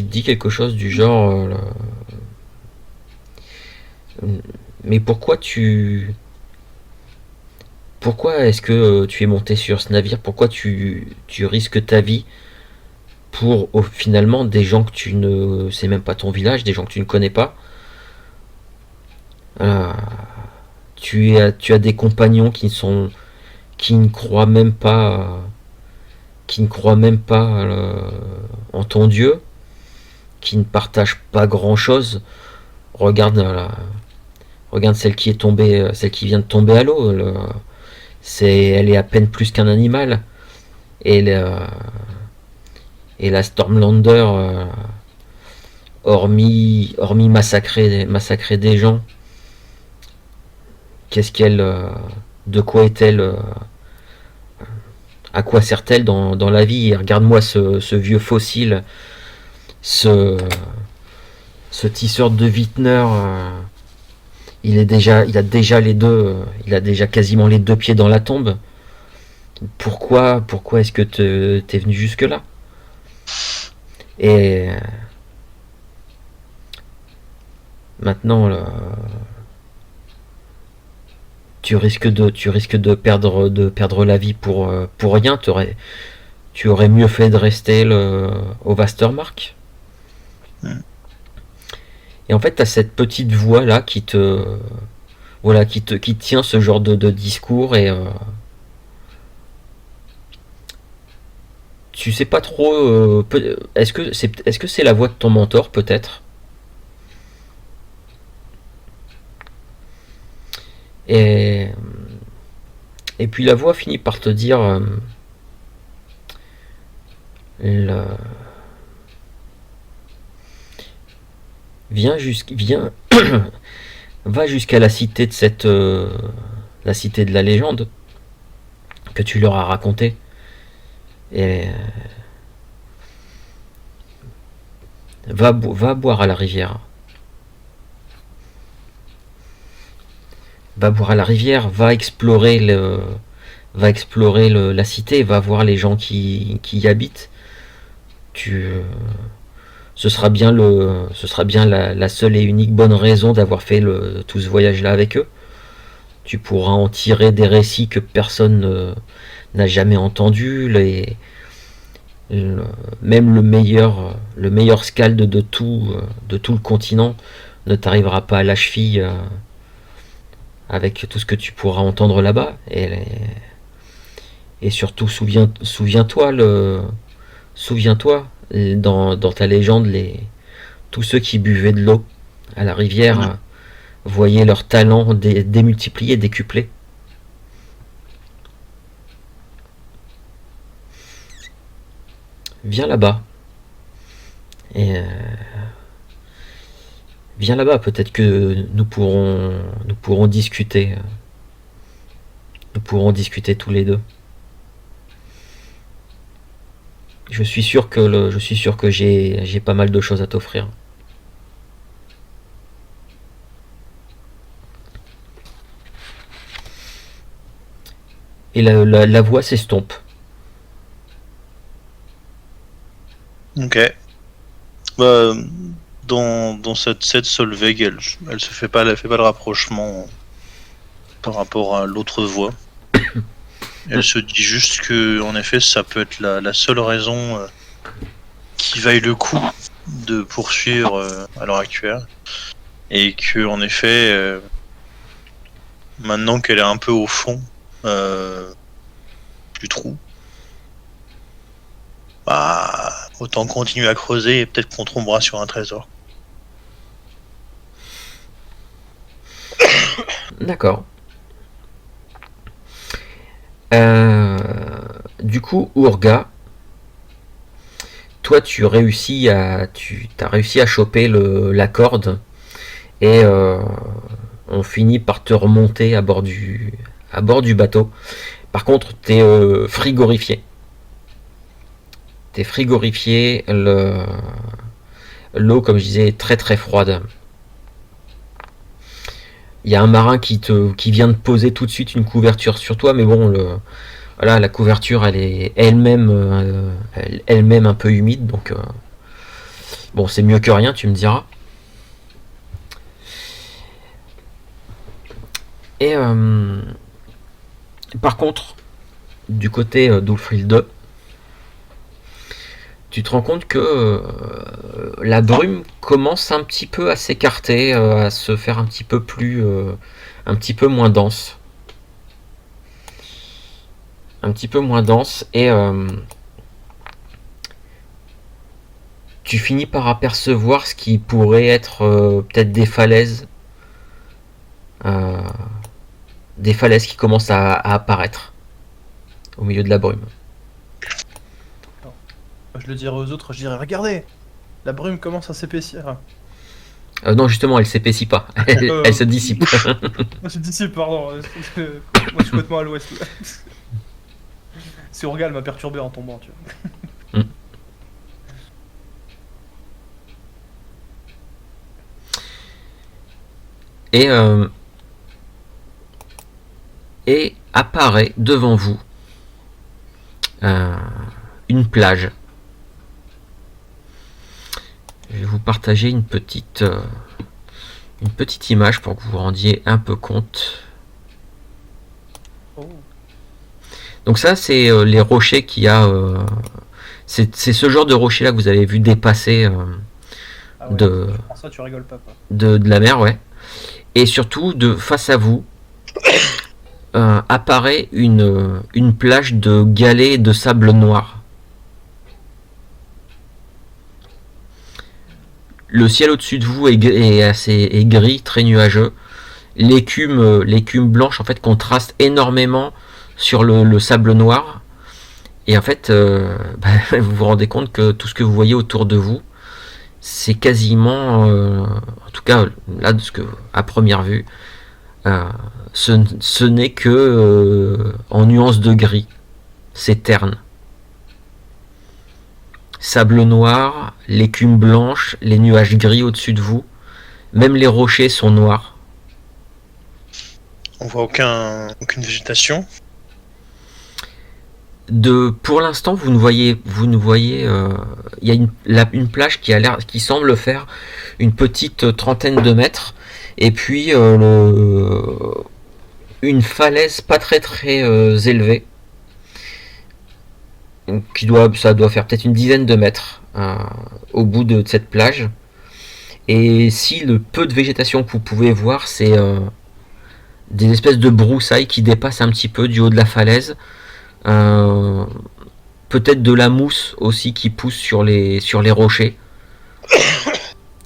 Speaker 1: dit quelque chose du genre mais pourquoi est-ce que tu es monté sur ce navire? Pourquoi tu risques ta vie pour finalement des gens que tu ne sais même pas ton village, des gens que tu ne connais pas? Tu as des compagnons qui ne croient même pas en ton Dieu, qui ne partagent pas grand chose. Regarde celle qui est tombée, celle qui vient de tomber à l'eau. Elle est à peine plus qu'un animal. Et la Stormlander, hormis massacrer des gens, de quoi est-elle, à quoi sert-elle dans la vie? Et regarde-moi ce vieux fossile, ce tisseur de Wittner. Il a déjà quasiment les deux pieds dans la tombe. Pourquoi est-ce que t'es venu jusque là? Et maintenant, tu risques de perdre la vie pour rien. Tu aurais mieux fait de rester au Vastermark. Et en fait, tu as cette petite voix là qui tient ce genre de discours, et tu sais pas trop. Est-ce que c'est la voix de ton mentor, peut-être? Et puis la voix finit par te dire viens va jusqu'à la cité la cité de la légende que tu leur as raconté, et va boire à la rivière. Va boire à la rivière, va explorer la cité, va voir les gens qui y habitent. Ce sera bien la seule et unique bonne raison d'avoir fait tout ce voyage-là avec eux. Tu pourras en tirer des récits que personne n'a jamais entendus. Même le meilleur scalde de tout le continent ne t'arrivera pas à la cheville avec tout ce que tu pourras entendre là-bas. Et surtout, souviens-toi, dans ta légende, tous ceux qui buvaient de l'eau à la rivière voyaient leur talent démultiplié, décuplé. Viens là-bas. Et viens là-bas, peut-être que nous pourrons discuter. Nous pourrons discuter tous les deux. Je suis sûr que j'ai pas mal de choses à t'offrir. Et la voix s'estompe.
Speaker 5: Ok. Bah, dans cette Solveig, elle fait pas le rapprochement par rapport à l'autre voix. Elle se dit juste que, en effet, ça peut être la seule raison qui vaille le coup de poursuivre à l'heure actuelle, et que, en effet, maintenant qu'elle est un peu au fond du trou, bah, autant continuer à creuser et peut-être qu'on tombera sur un trésor.
Speaker 1: D'accord. Du coup, Urga, toi, tu as réussi à choper la corde, et on finit par te remonter à bord du bateau. Par contre, t'es frigorifié. T'es frigorifié, l'eau, comme je disais, est très très froide. Il y a un marin qui vient de poser tout de suite une couverture sur toi, mais bon, voilà, la couverture, elle est elle-même un peu humide, donc bon, c'est mieux que rien, tu me diras. Et par contre, du côté d'Ulfril 2, tu te rends compte que la brume commence un petit peu à s'écarter, à se faire un petit peu moins dense. Un petit peu moins dense, et tu finis par apercevoir ce qui pourrait être peut-être des falaises. Des falaises qui commencent à apparaître au milieu de la brume.
Speaker 3: Je le dirais aux autres, je dirais regardez, la brume commence à s'épaissir.
Speaker 1: Non, justement, elle s'épaissit pas, elle se dissipe.
Speaker 3: Moi je dissipe, pardon. Moi je suis complètement à l'ouest. Urgal m'a perturbé en tombant, tu vois.
Speaker 1: Et apparaît devant vous une plage. Je vais vous partager une petite image pour que vous vous rendiez un peu compte. Donc ça, c'est les rochers qu'il y a. C'est ce genre de rocher là que vous avez vu dépasser
Speaker 3: ça, tu rigoles pas, quoi.
Speaker 1: de la mer, ouais. Et surtout, de face à vous, apparaît une plage de galets de sable noir. Le ciel au-dessus de vous est gris, très nuageux. L'écume blanche en fait contraste énormément sur le sable noir. Et en fait, vous vous rendez compte que tout ce que vous voyez autour de vous, c'est quasiment, en tout cas là, de ce que à première vue, ce n'est que en nuances de gris. C'est terne. Sable noir, l'écume blanche, les nuages gris au-dessus de vous. Même les rochers sont noirs.
Speaker 5: On voit aucune végétation.
Speaker 1: Pour l'instant, vous ne voyez, il y a une plage qui semble faire une petite trentaine de mètres, et puis une falaise pas très très élevée, ça doit faire peut-être une dizaine de mètres au bout de cette plage. Et si le peu de végétation que vous pouvez voir, c'est des espèces de broussailles qui dépassent un petit peu du haut de la falaise. Peut-être de la mousse aussi qui pousse sur les rochers,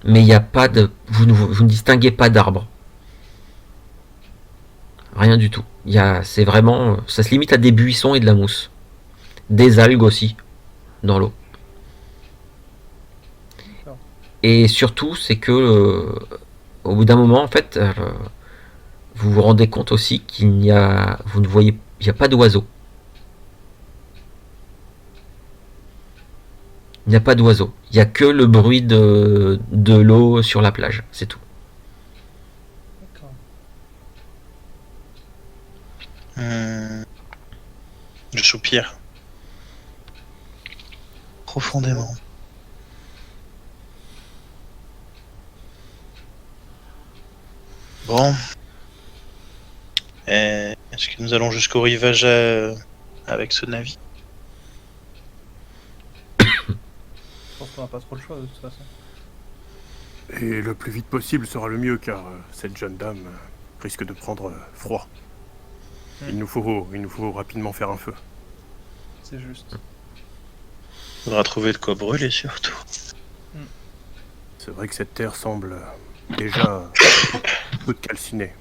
Speaker 1: mais il n'y a pas de, vous ne distinguez pas d'arbres, rien du tout. C'est vraiment, ça se limite à des buissons et de la mousse, des algues aussi dans l'eau. Et surtout, c'est que au bout d'un moment, en fait, vous vous rendez compte aussi il n'y a pas d'oiseaux. Il n'y a pas d'oiseaux. Il n'y a que le bruit de l'eau sur la plage. C'est tout.
Speaker 5: Je soupire. Profondément. Bon. Est-ce que nous allons jusqu'au rivage avec ce navire?
Speaker 3: Je pense qu'on n'a pas trop le choix de toute façon.
Speaker 4: Et le plus vite possible sera le mieux, car cette jeune dame risque de prendre froid. Il nous faut rapidement faire un feu.
Speaker 3: C'est juste.
Speaker 5: Il faudra trouver de quoi brûler surtout.
Speaker 4: C'est vrai que cette terre semble déjà un peu calcinée.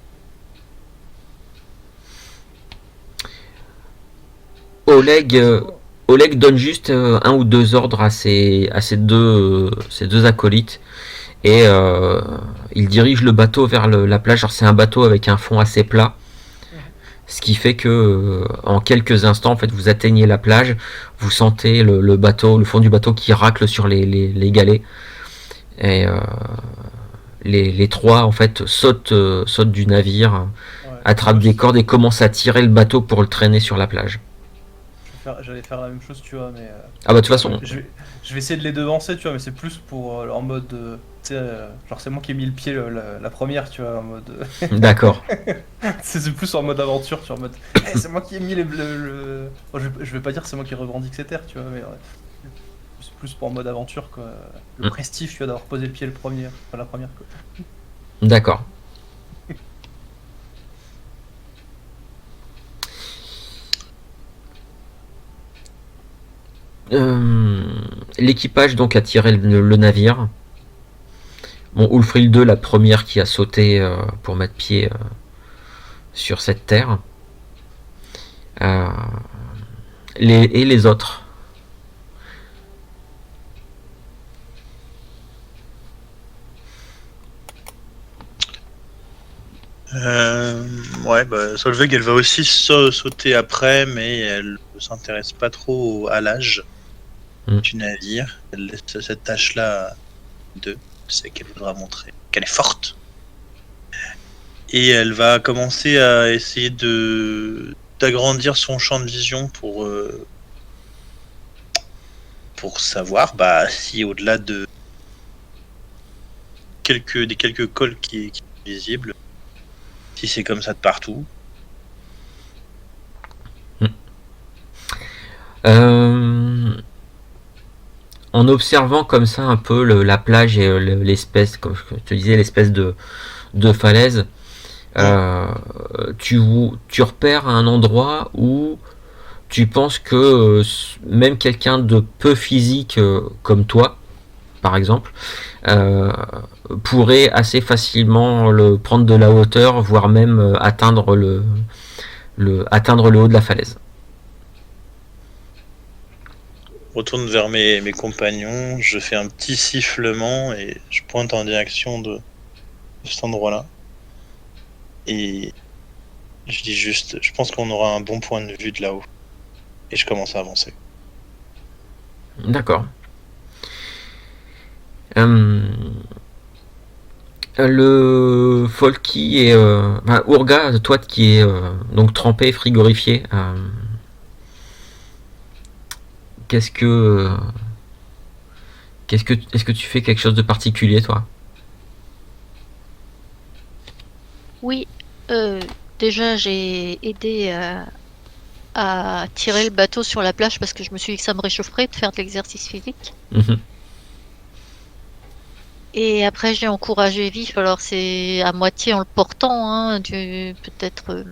Speaker 1: Oleg donne juste un ou deux ordres à ses deux acolytes, et il dirige le bateau vers la plage. Alors c'est un bateau avec un fond assez plat, ce qui fait que en quelques instants, en fait, vous atteignez la plage, vous sentez le bateau, le fond du bateau qui racle sur les galets, et les trois en fait sautent du navire,
Speaker 3: Ouais.
Speaker 1: attrapent des cordes et commencent à tirer le bateau pour le traîner sur la plage.
Speaker 3: J'allais faire la même chose, tu vois, mais
Speaker 1: Ah bah de toute façon,
Speaker 3: je vais essayer de les devancer, tu vois, mais c'est plus pour en mode, tu sais, genre c'est moi qui ai mis le pied la première, tu vois, en mode,
Speaker 1: d'accord.
Speaker 3: c'est plus en mode aventure, tu vois, en mode, c'est moi qui ai mis Bon, je vais pas dire c'est moi qui revendique ces terres, tu vois, mais c'est plus pour en mode aventure, quoi. Le prestige, tu vois, d'avoir posé le pied la première, quoi.
Speaker 1: D'accord. L'équipage donc a tiré le navire. Bon, Ulfric II, la première qui a sauté pour mettre pied sur cette terre. Et les autres.
Speaker 5: Ouais, bah, Solveig, elle va aussi sauter après, mais elle ne s'intéresse pas trop à l'âge du navire. Elle laisse cette tâche-là à deux. C'est qu'elle voudra montrer qu'elle est forte. Et elle va commencer à essayer d'agrandir son champ de vision pour savoir si au-delà de des quelques cols qui sont visibles, si c'est comme ça de partout.
Speaker 1: En observant comme ça un peu la plage et l'espèce, comme je te disais, l'espèce de falaise, tu repères un endroit où tu penses que même quelqu'un de peu physique comme toi, par exemple, pourrait assez facilement prendre de la hauteur, voire même atteindre le haut de la falaise.
Speaker 5: Je retourne vers mes compagnons, je fais un petit sifflement et je pointe en direction de cet endroit-là. Et je dis juste, je pense qu'on aura un bon point de vue de là-haut. Et je commence à avancer.
Speaker 1: D'accord. Le Folky et Urga, toi qui est donc trempé, frigorifié, est-ce que tu fais quelque chose de particulier, toi?
Speaker 2: Oui, déjà j'ai aidé à tirer le bateau sur la plage parce que je me suis dit que ça me réchaufferait de faire de l'exercice physique.
Speaker 1: Mhm.
Speaker 2: Et après j'ai encouragé Vif, alors c'est à moitié en le portant, hein, peut-être.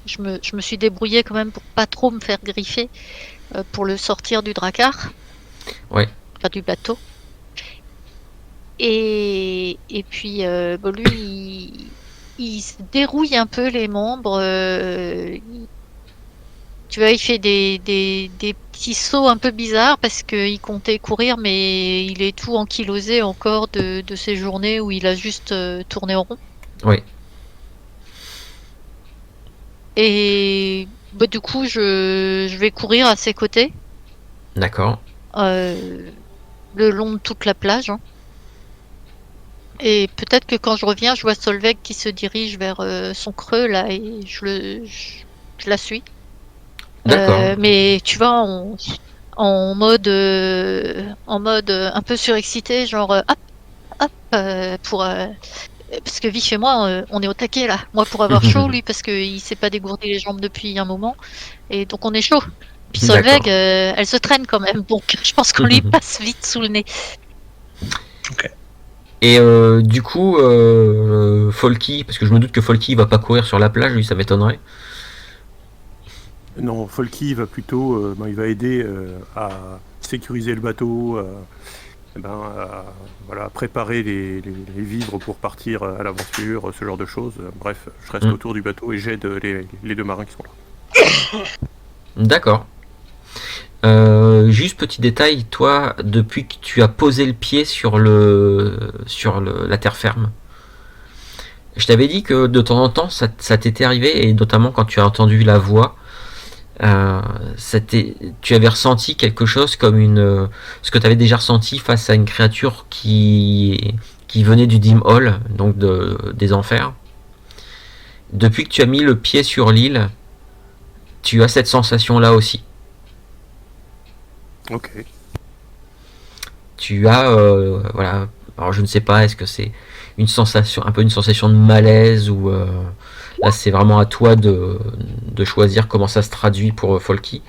Speaker 2: Je me suis débrouillée quand même pour pas trop me faire griffer pour le sortir du drakkar.
Speaker 1: Ouais.
Speaker 2: Enfin du bateau. Et puis bon, lui il se dérouille un peu les membres. Tu vois, il fait des petits sauts un peu bizarres parce qu'il comptait courir, mais il est tout ankylosé encore de ces journées où il a juste tourné en rond.
Speaker 1: Oui.
Speaker 2: Et bah, du coup, je vais courir à ses côtés.
Speaker 1: D'accord.
Speaker 2: Le long de toute la plage. Hein. Et peut-être que quand je reviens, je vois Solveig qui se dirige vers son creux là et je la suis.
Speaker 1: D'accord.
Speaker 2: Mais tu vois, en mode un peu surexcité, genre hop, pour parce que Vif et moi, on est au taquet là. Moi pour avoir chaud, lui parce qu'il s'est pas dégourdi les jambes depuis un moment, et donc on est chaud. Puis Solveig, elle se traîne quand même, donc je pense qu'on lui passe vite sous le nez.
Speaker 5: Ok.
Speaker 1: Et du coup, Folky, parce que je me doute que Folky va pas courir sur la plage, lui ça m'étonnerait.
Speaker 4: Non, Folky va plutôt, il va aider à sécuriser le bateau, voilà, préparer les vivres pour partir à l'aventure, ce genre de choses. Bref, je reste autour du bateau et j'aide les deux marins qui sont là.
Speaker 1: D'accord. Juste petit détail, toi, depuis que tu as posé le pied sur la terre ferme, je t'avais dit que de temps en temps ça t'était arrivé, et notamment quand tu as entendu la voix, tu avais ressenti quelque chose comme ce que tu avais déjà ressenti face à une créature qui venait du Dim Hall, donc des enfers. Depuis que tu as mis le pied sur l'île, tu as cette sensation là aussi.
Speaker 4: Ok.
Speaker 1: Tu as voilà, alors je ne sais pas, est-ce que c'est une sensation, un peu une sensation de malaise, ou là c'est vraiment à toi de choisir comment ça se traduit pour Folky.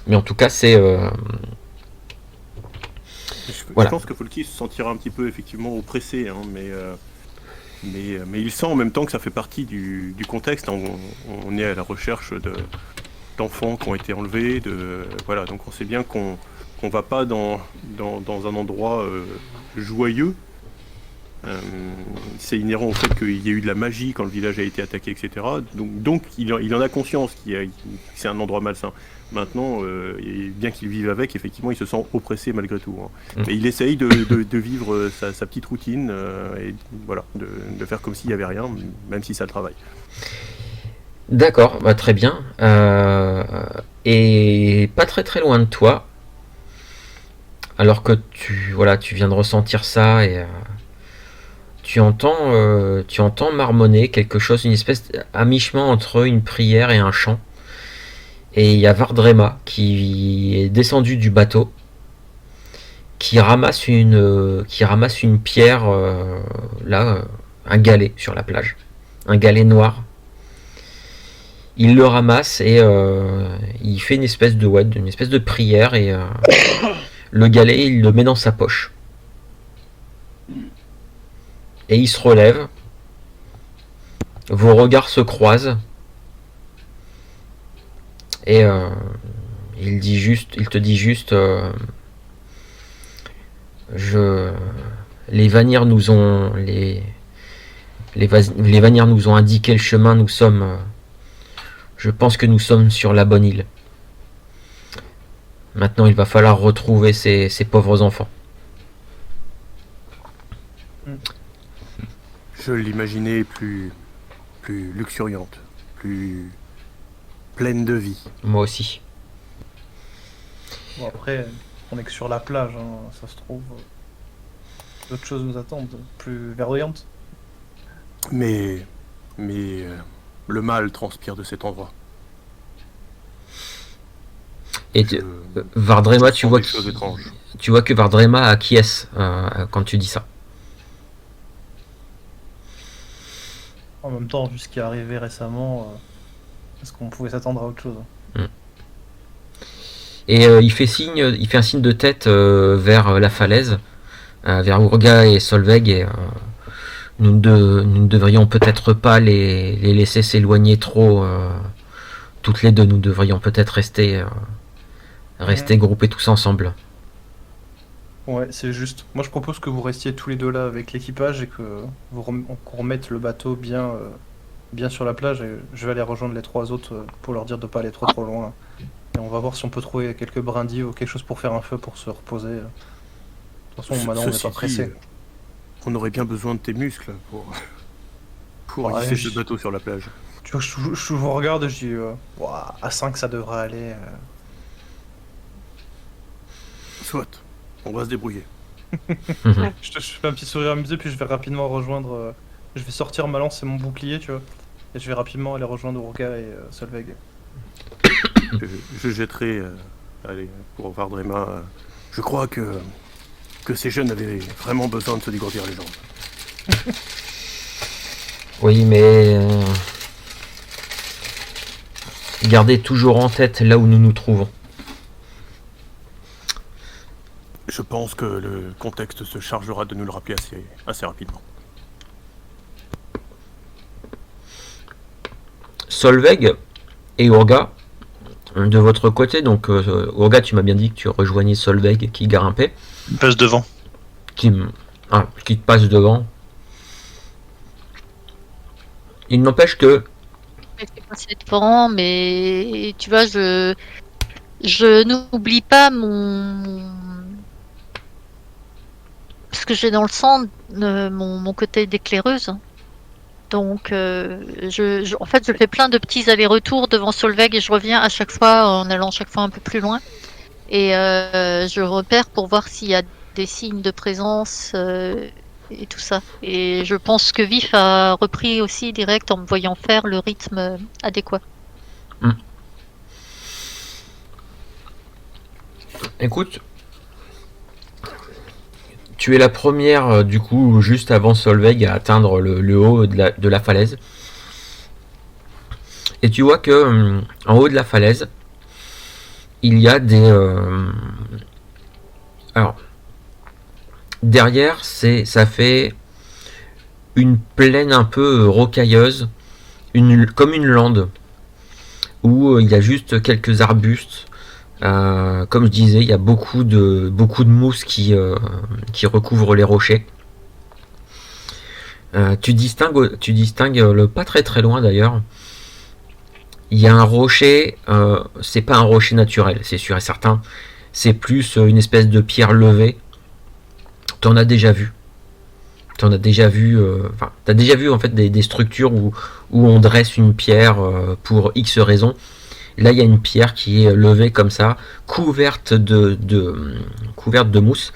Speaker 1: Mais en tout cas c'est
Speaker 4: Je pense que Folky se sentira un petit peu effectivement oppressé, hein, mais il sent en même temps que ça fait partie du contexte. On est à la recherche d'enfants qui ont été enlevés, voilà, donc on sait bien qu'on va pas dans un endroit joyeux. C'est inhérent au fait qu'il y a eu de la magie quand le village a été attaqué, etc. Donc il en a conscience que c'est un endroit malsain. Maintenant, et bien qu'il vive avec, effectivement, il se sent oppressé malgré tout. Hein. Mais il essaye de vivre sa petite routine, et voilà, de faire comme s'il n'y avait rien, même si ça le travaille.
Speaker 1: D'accord, bah, très bien. Et pas très très loin de toi, alors que tu viens de ressentir ça, et tu entends marmonner quelque chose, une espèce à mi-chemin entre une prière et un chant. Et il y a Vardrema qui est descendu du bateau, qui ramasse une pierre, un galet sur la plage, un galet noir. Il le ramasse et il fait une espèce de prière, et le galet il le met dans sa poche. Et il se relève. Vos regards se croisent. Et il te dit juste les Vanir nous ont les Vanir nous ont indiqué le chemin. Je pense que nous sommes sur la bonne île. Maintenant, il va falloir retrouver ces pauvres enfants.
Speaker 4: Je l'imaginais plus luxuriante, plus pleine de vie.
Speaker 1: Moi aussi.
Speaker 3: Bon, après, on est que sur la plage, hein, ça se trouve. D'autres choses nous attendent, plus verdoyantes.
Speaker 4: Mais le mal transpire de cet endroit.
Speaker 1: Et Vardrema, tu vois que Vardrema acquiesce quand tu dis ça.
Speaker 3: En même temps, vu ce qui est arrivé récemment, est-ce qu'on pouvait s'attendre à autre chose?
Speaker 1: Et il fait un signe de tête vers la falaise, vers Urga et Solveig, et nous ne devrions peut-être pas les laisser s'éloigner trop. Toutes les deux, nous devrions peut-être rester groupés tous ensemble.
Speaker 3: Ouais, c'est juste. Moi, je propose que vous restiez tous les deux là avec l'équipage et que qu'on remette le bateau bien sur la plage. Et je vais aller rejoindre les trois autres pour leur dire de pas aller trop loin. Et on va voir si on peut trouver quelques brindilles ou quelque chose pour faire un feu pour se reposer. De toute façon, maintenant, on n'est pas pressé.
Speaker 4: On aurait bien besoin de tes muscles pour hisser ce bateau sur la plage.
Speaker 3: Tu vois, je vous regarde et je dis à 5, ça devrait aller.
Speaker 4: Soit. On va se débrouiller.
Speaker 3: Je fais un petit sourire amusé, puis je vais rapidement rejoindre. Je vais sortir ma lance et mon bouclier, tu vois. Et je vais rapidement aller rejoindre Urga et Solveig.
Speaker 4: Je jetterai. Allez, pour Vardrema. Je crois que ces jeunes avaient vraiment besoin de se dégourdir les jambes.
Speaker 1: Oui, mais gardez toujours en tête là où nous nous trouvons.
Speaker 4: Je pense que le contexte se chargera de nous le rappeler assez rapidement.
Speaker 1: Solveig et Urga, de votre côté, donc Urga, tu m'as bien dit que tu rejoignais Solveig qui grimpait.
Speaker 5: Il passe devant.
Speaker 1: Qui te passe devant. Il n'empêche que
Speaker 2: Mais c'est pas 7 ans, mais tu vois, je n'oublie pas ce que j'ai dans le sang, mon côté d'éclaireuse. Donc, en fait, je fais plein de petits allers-retours devant Solveig et je reviens à chaque fois en allant chaque fois un peu plus loin. Et je repère pour voir s'il y a des signes de présence et tout ça. Et je pense que Vif a repris aussi direct en me voyant faire le rythme adéquat.
Speaker 1: Écoute, tu es la première, du coup, juste avant Solveig, à atteindre le haut de la falaise. Et tu vois que en haut de la falaise, il y a des... alors, derrière, ça fait une plaine un peu rocailleuse, comme une lande, où il y a juste quelques arbustes. Comme je disais, il y a beaucoup de mousse qui recouvre les rochers. Tu distingues pas très très loin d'ailleurs. Il y a un rocher, c'est pas un rocher naturel, c'est sûr et certain. C'est plus une espèce de pierre levée. T'en as déjà vu. T'as déjà vu en fait des structures où on dresse une pierre pour X raisons. Là, il y a une pierre qui est levée comme ça, couverte de mousse.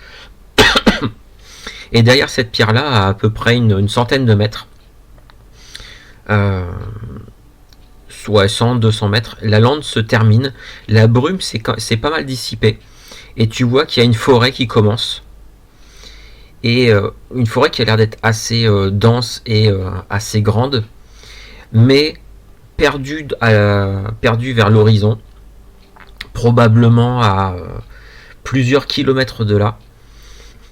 Speaker 1: Et derrière cette pierre-là, à peu près une centaine de mètres, soit 100-200 mètres, la lande se termine. La brume c'est pas mal dissipée. Et tu vois qu'il y a une forêt qui commence. Et une forêt qui a l'air d'être assez dense et assez grande. Mais perdu vers l'horizon, probablement à plusieurs kilomètres de là,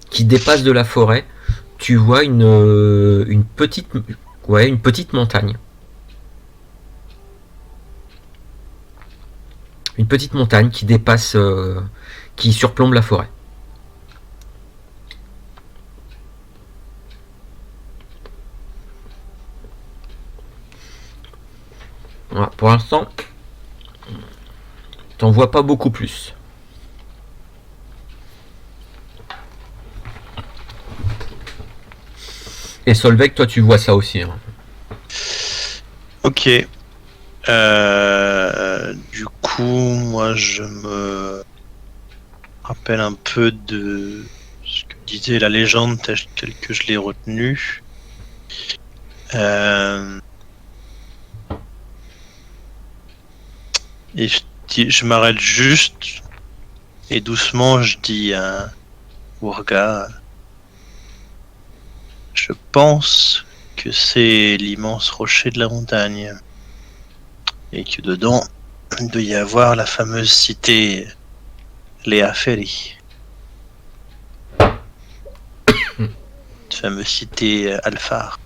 Speaker 1: qui dépasse de la forêt, tu vois une petite montagne. Une petite montagne qui dépasse, qui surplombe la forêt. Voilà, pour l'instant, t'en vois pas beaucoup plus. Et Solveig, toi tu vois ça aussi. Hein.
Speaker 5: Ok. Du coup, moi je me rappelle un peu de ce que disait la légende telle que je l'ai retenue. Et je m'arrête juste et doucement je dis à Urga, je pense que c'est l'immense rocher de la montagne et que dedans il doit y avoir la fameuse cité Léa Ferry. Cette fameuse cité Alphar.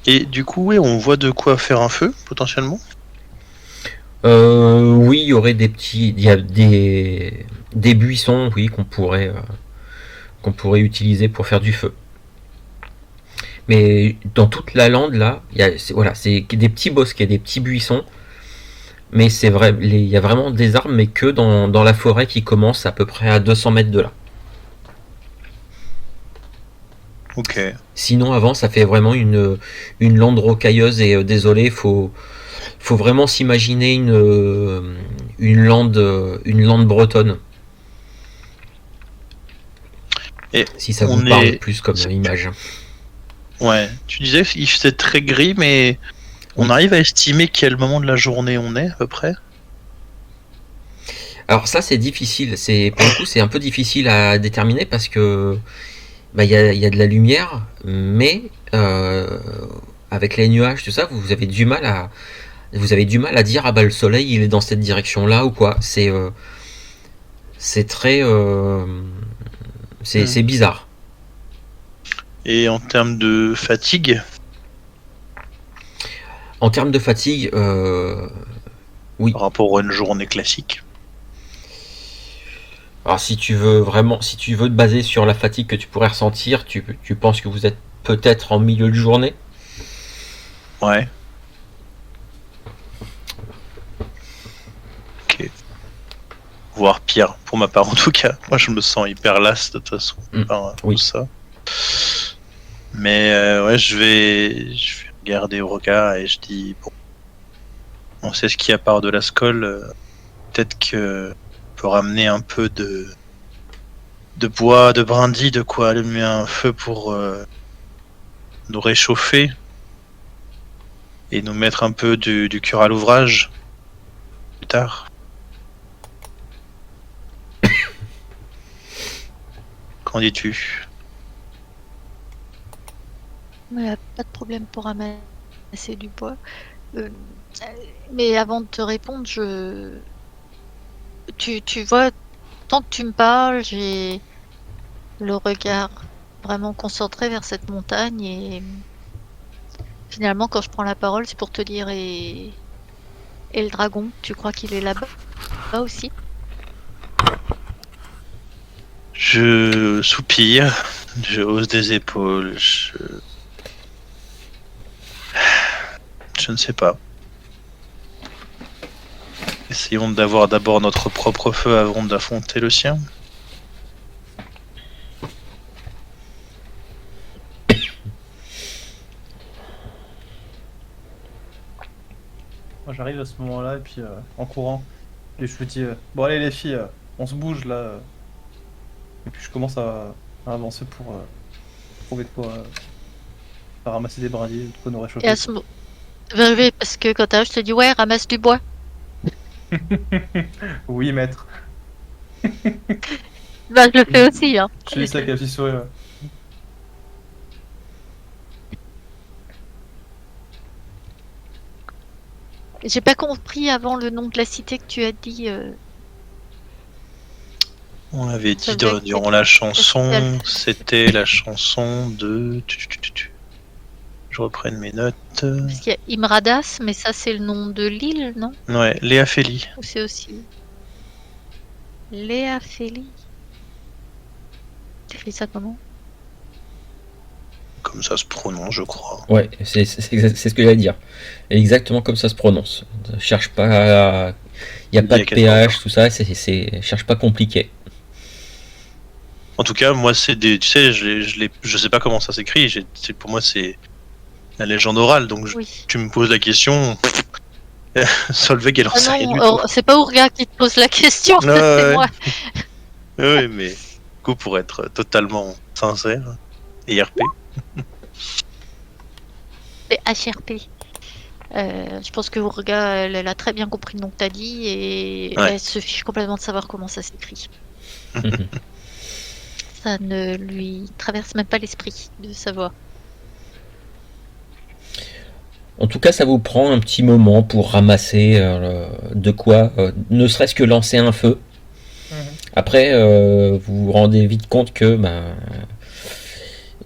Speaker 5: Et du coup, oui, on voit de quoi faire un feu, potentiellement.
Speaker 1: Oui, il y aurait il y a des buissons, oui, qu'on pourrait utiliser pour faire du feu. Mais dans toute la lande là, c'est des petits bosquets, des petits buissons. Mais c'est vrai, il y a vraiment des arbres, mais que dans la forêt qui commence à peu près à 200 mètres de là.
Speaker 5: Ok.
Speaker 1: Sinon, avant, ça fait vraiment une lande rocailleuse et désolé, faut vraiment s'imaginer une lande bretonne.
Speaker 5: Et
Speaker 1: si ça vous parle plus comme image.
Speaker 5: Ouais, tu disais qu'il faisait très gris, mais on arrive à estimer quel moment de la journée on est à peu près.
Speaker 1: Alors ça c'est difficile, pour le coup c'est un peu difficile à déterminer parce que il y a de la lumière, mais avec les nuages tout ça, vous avez du mal à dire ah bah le soleil il est dans cette direction là ou quoi. C'est très c'est bizarre.
Speaker 5: Et en termes de fatigue?
Speaker 1: En termes de fatigue, oui.
Speaker 5: Par rapport à une journée classique.
Speaker 1: Alors si tu veux te baser sur la fatigue que tu pourrais ressentir, tu penses que vous êtes peut-être en milieu de journée?
Speaker 5: Ouais. Ok. Voire pire, pour ma part en tout cas. Moi je me sens hyper las de toute façon par
Speaker 1: oui.
Speaker 5: tout ça. Mais ouais, je vais regarder au regard et je dis bon, on sait ce qu'il y a par de la Skoll, peut-être que on peut ramener un peu de bois, de brindilles, de quoi allumer un feu pour nous réchauffer et nous mettre un peu du cœur à l'ouvrage plus tard. Qu'en dis-tu?
Speaker 2: Pas de problème pour ramasser du bois. Mais avant de te répondre, tu vois, tant que tu me parles, j'ai le regard vraiment concentré vers cette montagne et finalement, quand je prends la parole, c'est pour te dire et le dragon, tu crois qu'il est là-bas aussi?
Speaker 5: Je soupire, je hausse des épaules, je ne sais pas. Essayons d'avoir d'abord notre propre feu avant d'affronter le sien.
Speaker 3: Moi j'arrive à ce moment-là et puis en courant, et je me dis bon allez les filles, on se bouge là. Et puis je commence à avancer pour trouver de quoi ramasser des brindilles, de quoi nous réchauffer.
Speaker 2: Et à ce moment, oui, parce que quand t'arrives, je te dis ouais, ramasse du bois.
Speaker 3: Oui maître.
Speaker 2: Bah, je le fais aussi, hein.
Speaker 3: Je laisse avec un petit sourire.
Speaker 2: J'ai pas compris avant le nom de la cité que tu as dit.
Speaker 5: On l'avait dit
Speaker 2: Ça veut dire
Speaker 5: durant
Speaker 2: que
Speaker 5: la
Speaker 2: c'est
Speaker 5: chanson,
Speaker 2: spécial.
Speaker 5: c'était la chanson de... Je reprenne mes notes.
Speaker 2: Parce qu'il y a Imradas, mais ça c'est le nom de l'île, non?
Speaker 5: Ouais, Léa Féli.
Speaker 2: Ou c'est aussi Léa Féli. T'écris ça comment?
Speaker 5: Comme ça se prononce, je crois.
Speaker 1: Ouais, c'est ce que j'allais dire. Exactement comme ça se prononce. Cherche pas, il y a pas de PH, tout ça. Cherche pas compliqué.
Speaker 5: En tout cas, moi, c'est des, tu sais, je sais pas comment ça s'écrit. Pour moi, c'est la légende orale. Donc,
Speaker 2: Oui.
Speaker 5: tu me poses la question. Solveig, elle en sait rien du tout.
Speaker 2: Non, c'est pas Urga qui te pose la question,
Speaker 5: Ouais,
Speaker 2: c'est
Speaker 5: ouais.
Speaker 2: moi.
Speaker 5: Oui, mais du coup, pour être totalement sincère et RP.
Speaker 2: C'est HRP. Je pense que Urga, elle a très bien compris le nom que t'as dit et
Speaker 5: Ouais.
Speaker 2: elle se fiche complètement de savoir comment ça s'écrit. Ça ne lui traverse même pas l'esprit de savoir.
Speaker 1: En tout cas, ça vous prend un petit moment pour ramasser de quoi, ne serait-ce que lancer un feu. Après, vous vous rendez vite compte que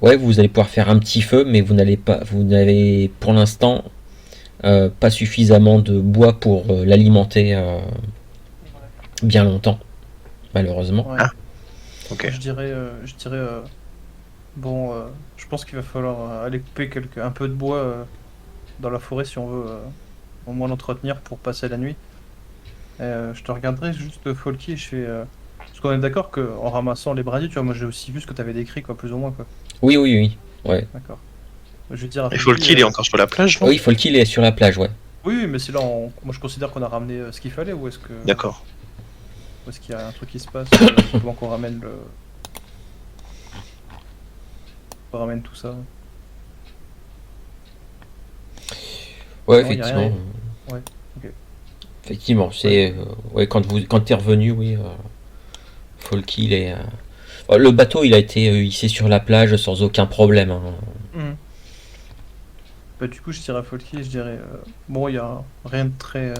Speaker 1: ouais, vous allez pouvoir faire un petit feu, mais vous n'avez pour l'instant pas suffisamment de bois pour l'alimenter bien longtemps, malheureusement.
Speaker 3: Ouais.
Speaker 5: Ah, ok.
Speaker 3: Je dirais bon, je pense qu'il va falloir aller couper un peu de bois dans la forêt si on veut au moins l'entretenir pour passer la nuit. Je te regarderai juste Folky et je fais parce qu'on est d'accord qu'en ramassant les brindilles, tu vois, moi j'ai aussi vu ce que tu avais décrit, quoi, plus ou moins, quoi.
Speaker 1: Oui, ouais.
Speaker 3: D'accord. Je vais dire à
Speaker 5: Et Folky, il est encore sur la plage, non?
Speaker 1: Oui, Folky, il est sur la plage, ouais.
Speaker 3: Oui, mais c'est là, moi je considère qu'on a ramené ce qu'il fallait, ou est-ce que...
Speaker 5: D'accord.
Speaker 3: Ou est-ce qu'il y a un truc qui se passe comment qu'on ramène on ramène tout ça.
Speaker 1: Ouais,
Speaker 3: Non, y a
Speaker 1: effectivement.
Speaker 3: rien. Ouais, ok.
Speaker 1: Effectivement, c'est ouais, quand t'es revenu, oui, Folky, il est le bateau, il a été hissé sur la plage sans aucun problème, hein.
Speaker 3: Bah, du coup, je dirais à Folky, je dirais bon, il y a rien de très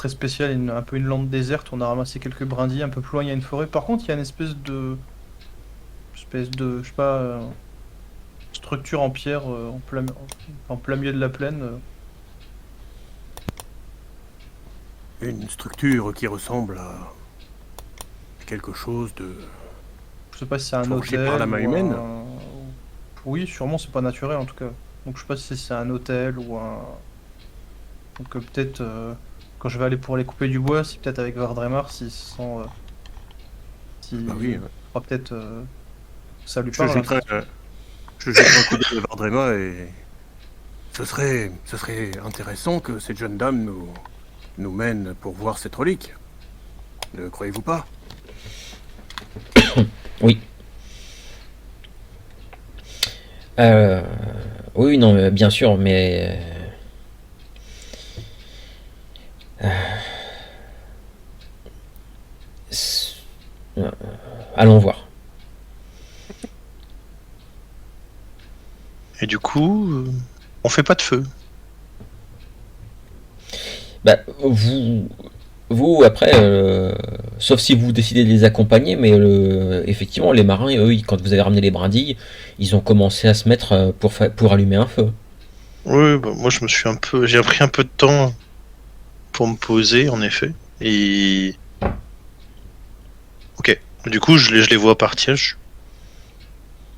Speaker 3: spécial, un peu une lande déserte, on a ramassé quelques brindilles, un peu plus loin il y a une forêt. Par contre, il y a une espèce de je sais pas, structure en pierre en plein milieu de la plaine.
Speaker 4: Une structure qui ressemble à quelque chose de...
Speaker 3: Je sais pas si c'est un
Speaker 4: Forgé
Speaker 3: hôtel.
Speaker 4: par la main
Speaker 3: ou
Speaker 4: humaine.
Speaker 3: Oui, sûrement, c'est pas naturel en tout cas. Donc je sais pas si c'est un hôtel ou un. Donc peut-être quand je vais aller pour aller couper du bois, si peut-être avec Vardremar, s'il se sent. Si...
Speaker 4: Bah oui,
Speaker 3: il pourra peut-être. Ça lui
Speaker 4: je
Speaker 3: parle.
Speaker 4: jetterai, je jetterai un coup d'œil à Vardrema et ce serait intéressant que cette jeune dame nous mène pour voir cette relique. Ne croyez-vous pas?
Speaker 1: Oui. Oui, non, bien sûr, mais c'est- allons voir.
Speaker 5: Et du coup, on fait pas de feu.
Speaker 1: Bah, vous après, sauf si vous décidez de les accompagner, mais effectivement, les marins, eux, quand vous avez ramené les brindilles, ils ont commencé à se mettre pour allumer un feu.
Speaker 5: Oui, bah, moi j'ai pris un peu de temps pour me poser, en effet. Et ok. Du coup, je les vois partir.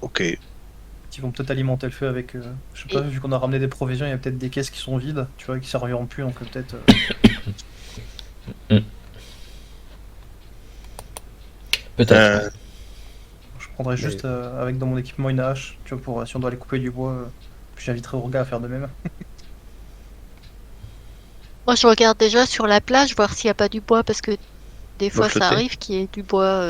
Speaker 5: Ok.
Speaker 3: Ils vont peut-être alimenter le feu avec. Je sais pas, vu qu'on a ramené des provisions, il y a peut-être des caisses qui sont vides, tu vois, qui serviront plus, donc peut-être.
Speaker 1: Peut-être.
Speaker 3: Je prendrais juste avec dans mon équipement une hache, tu vois, pour si on doit aller couper du bois. Puis j'inviterai Urga à faire de même.
Speaker 2: Moi, je regarde déjà sur la plage, voir s'il n'y a pas du bois, parce que des
Speaker 5: Bois
Speaker 2: fois, ça
Speaker 5: flotté.
Speaker 2: arrive qu'il y ait du bois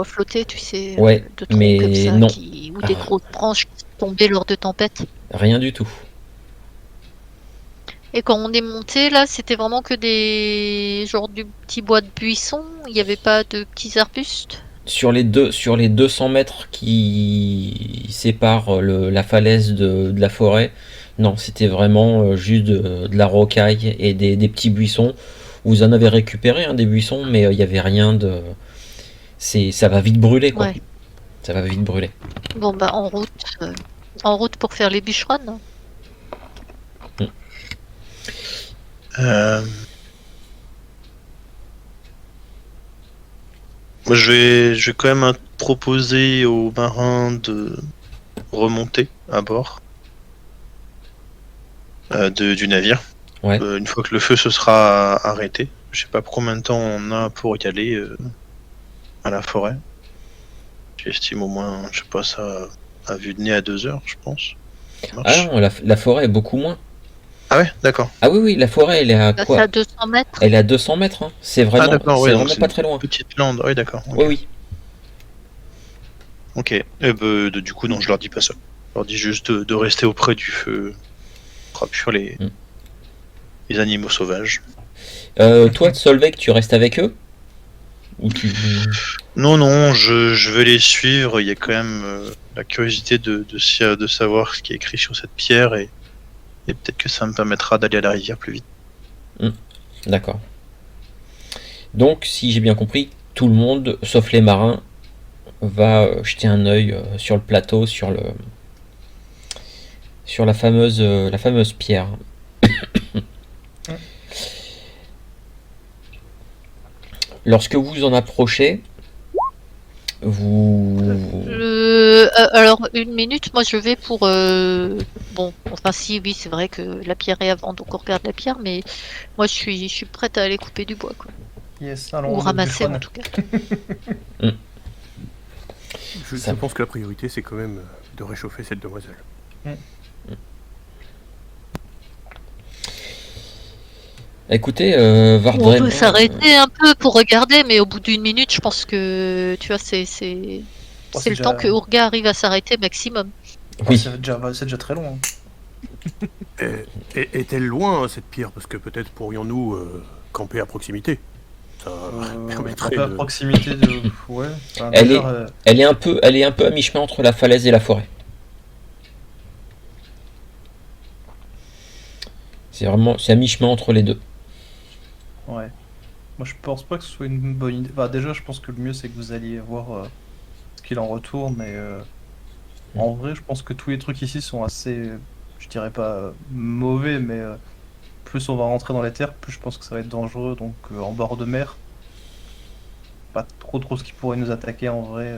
Speaker 2: flotté, tu sais,
Speaker 1: Ouais,
Speaker 2: de troncs
Speaker 1: mais
Speaker 2: comme ça,
Speaker 1: non.
Speaker 2: ou des
Speaker 1: Ah.
Speaker 2: grosses branches qui sont tombées lors de tempêtes.
Speaker 1: Rien du tout.
Speaker 2: Et quand on est monté, là, c'était vraiment que des genre du petit bois de buisson. Il n'y avait pas de petits arbustes.
Speaker 1: Sur les 200 mètres qui séparent la falaise de la forêt, non, c'était vraiment juste de la rocaille et des petits buissons. Vous en avez récupéré des buissons, mais il n'y avait rien de. Ça va vite brûler, quoi.
Speaker 2: Ouais.
Speaker 1: Ça va vite brûler.
Speaker 2: Bon, bah, en route pour faire les bûcherons.
Speaker 5: Moi, je vais quand même proposer aux marins de remonter à bord du navire.
Speaker 1: Ouais.
Speaker 5: Une fois que le feu se sera arrêté. Je sais pas pour combien de temps on a pour y aller à la forêt. J'estime au moins, je sais pas, ça à vue de nez à 2 heures, je pense. Ça marche.
Speaker 1: Ah non, la forêt est beaucoup moins.
Speaker 5: Ah ouais, d'accord.
Speaker 1: Ah oui, la forêt, elle est à
Speaker 2: Là, c'est
Speaker 1: quoi?
Speaker 2: à 200 mètres.
Speaker 1: Elle est à 200 mètres, hein. C'est
Speaker 5: Ah
Speaker 1: vraiment,
Speaker 5: d'accord,
Speaker 1: c'est
Speaker 5: ouais,
Speaker 1: vraiment
Speaker 5: donc
Speaker 1: pas
Speaker 5: c'est
Speaker 1: très loin.
Speaker 5: une petite lande. Oui, d'accord. Ok.
Speaker 1: Oui, oui.
Speaker 5: Ok. Du coup, non, je leur dis pas ça. Je leur dis juste de rester auprès du feu. Frappe sur les animaux sauvages.
Speaker 1: Toi, Solveig, tu restes avec eux? Ou tu...
Speaker 5: Non, je vais les suivre. Il y a quand même la curiosité de savoir ce qui est écrit sur cette pierre et peut-être que ça me permettra d'aller à la rivière plus vite.
Speaker 1: D'accord. Donc, si j'ai bien compris, tout le monde, sauf les marins, va jeter un œil sur le plateau, sur la fameuse pierre. Lorsque vous en approchez, vous...
Speaker 2: Alors, une minute, moi je vais pour. Bon, enfin, si, oui, c'est vrai que la pierre est avant, donc on regarde la pierre, mais moi je suis prête à aller couper du bois, quoi.
Speaker 3: Yes, allons
Speaker 2: Ou
Speaker 3: on
Speaker 2: ramasser
Speaker 3: bûcheronne.
Speaker 2: en tout cas.
Speaker 4: Je pense que la priorité, c'est quand même de réchauffer cette demoiselle.
Speaker 1: Écoutez,
Speaker 2: On
Speaker 1: Vardrem...
Speaker 2: peut s'arrêter un peu pour regarder, mais au bout d'une minute, je pense que tu vois, c'est
Speaker 3: Oh,
Speaker 2: le temps que Urga arrive à s'arrêter maximum.
Speaker 1: Oui.
Speaker 3: C'est déjà très long. Hein.
Speaker 4: Est-elle loin, cette pierre? Parce que peut-être pourrions-nous camper à proximité. Ça permettrait
Speaker 3: À
Speaker 4: de...
Speaker 3: proximité de. Ouais. Enfin,
Speaker 1: Elle
Speaker 3: déjà,
Speaker 1: Elle est un peu à mi-chemin entre la falaise et la forêt. C'est à mi-chemin entre les deux.
Speaker 3: Ouais. Moi, je pense pas que ce soit une bonne idée. Enfin, déjà, je pense que le mieux, c'est que vous alliez voir ce qu'il en retourne. Et en vrai, je pense que tous les trucs ici sont assez, je dirais pas mauvais, mais plus on va rentrer dans les terres, plus je pense que ça va être dangereux. Donc, en bord de mer, pas trop ce qui pourrait nous attaquer en vrai.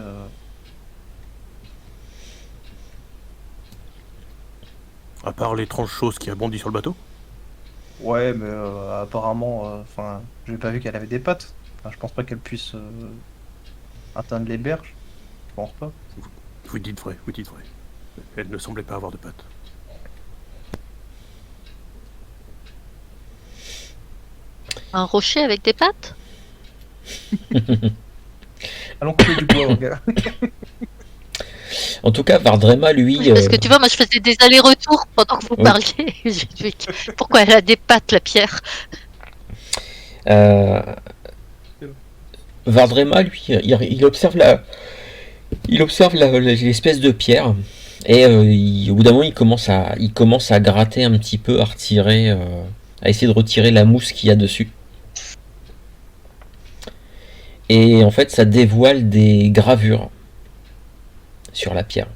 Speaker 4: À part l'étrange chose qui a bondi sur le bateau.
Speaker 3: Ouais, mais apparemment, enfin, j'ai pas vu qu'elle avait des pattes. Enfin, je pense pas qu'elle puisse atteindre les berges. Je pense pas.
Speaker 4: Vous dites vrai. Elle ne semblait pas avoir de pattes.
Speaker 2: Un rocher avec des pattes?
Speaker 3: Allons couper du bois, mon gars.
Speaker 6: En tout cas, Vardrema, lui...
Speaker 2: Oui, parce que tu vois, moi je faisais des allers-retours pendant que vous
Speaker 6: Oui.
Speaker 2: parliez. J'ai dit, pourquoi elle a des pattes, la pierre?
Speaker 6: Vardrema, lui, il observe l'espèce de pierre et au bout d'un moment, il commence à gratter un petit peu, à retirer, à essayer de retirer la mousse qu'il y a dessus. Et en fait, ça dévoile des gravures sur la pierre.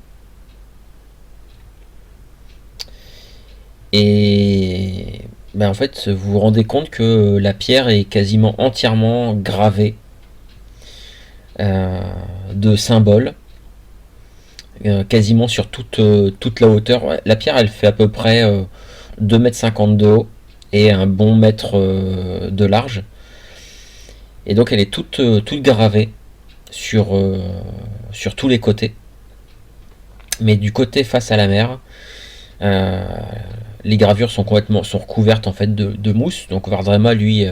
Speaker 6: Et ben en fait, vous vous rendez compte que la pierre est quasiment entièrement gravée de symboles, quasiment sur toute la hauteur. Ouais, la pierre, elle fait à peu près 2,50 m de haut et un bon mètre de large. Et donc elle est toute gravée sur tous les côtés. Mais du côté face à la mer, les gravures sont recouvertes en fait de mousse. Donc Vardrema, lui,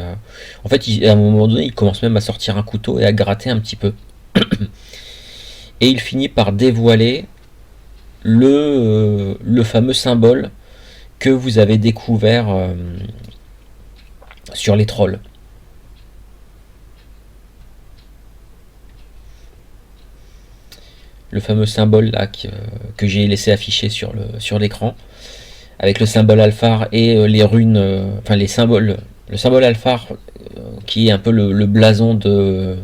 Speaker 6: en fait, à un moment donné, il commence même à sortir un couteau et à gratter un petit peu. Et il finit par dévoiler le fameux symbole que vous avez découvert sur les trolls. Le fameux symbole là que j'ai laissé afficher sur l'écran, avec le symbole alphar et les runes, enfin les symboles, le symbole alphar qui est un peu le blason de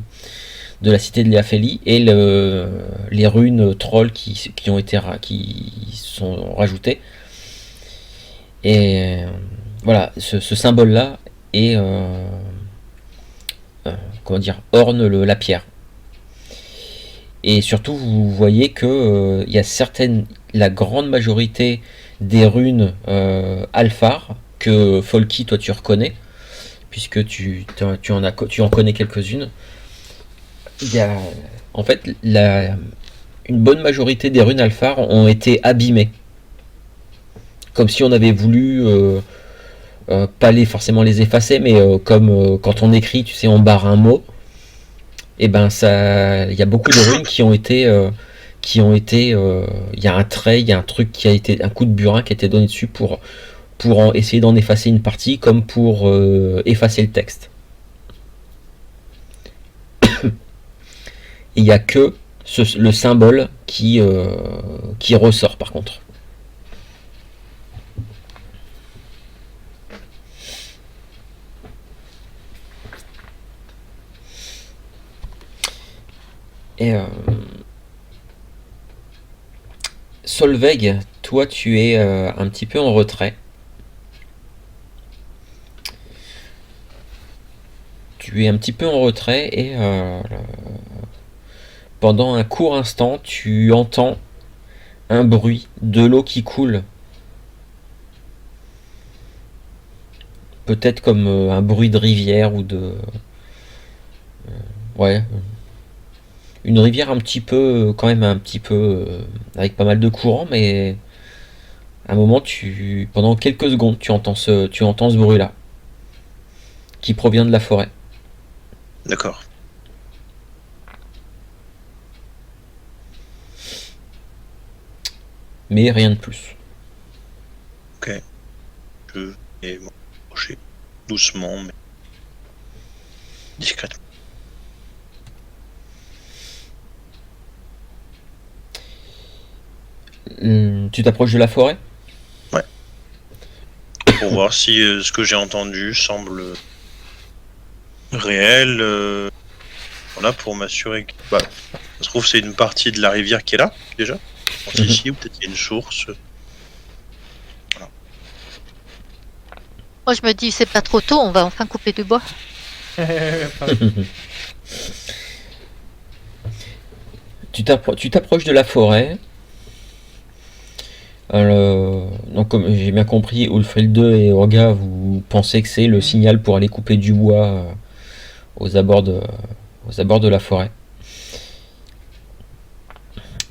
Speaker 6: la cité de Léaphélie, et les runes trolls qui sont rajoutées. Et voilà, ce symbole là est comment dire, orne la pierre. Et surtout, vous voyez que il y a la grande majorité des runes alphar que Folky, toi tu reconnais, puisque tu en connais quelques-unes. Il y a en fait une bonne majorité des runes alphar ont été abîmées, comme si on avait voulu pas forcément les effacer, mais comme quand on écrit, tu sais, on barre un mot. Et ben il y a beaucoup de runes qui ont été, il y a un trait, il y a un truc qui a été, un coup de burin qui a été donné dessus pour essayer d'en effacer une partie, comme pour effacer le texte. Il n'y a que le symbole qui ressort par contre. Et Solveig, toi tu es un petit peu en retrait. Tu es un petit peu en retrait et pendant un court instant, tu entends un bruit de l'eau qui coule. Peut-être comme un bruit de rivière ou de... ouais... Une rivière un petit peu, quand même un petit peu, avec pas mal de courant, mais à un moment, pendant quelques secondes, tu entends ce bruit-là, qui provient de la forêt.
Speaker 5: D'accord.
Speaker 6: Mais rien de plus.
Speaker 5: Ok. Je vais m'approcher doucement, mais discrètement.
Speaker 6: Tu t'approches de la forêt ?
Speaker 5: Ouais. Pour voir si ce que j'ai entendu semble réel. Voilà, pour m'assurer que... Bah, ça se trouve, c'est une partie de la rivière qui est là, déjà. Ici, ou peut-être qu'il y a une source. Voilà.
Speaker 2: Moi je me dis, c'est pas trop tôt, on va enfin couper du bois.
Speaker 6: tu t'approches de la forêt. Donc, comme j'ai bien compris, Ulfrild 2 et Urga, vous pensez que c'est le signal pour aller couper du bois aux abords de la forêt.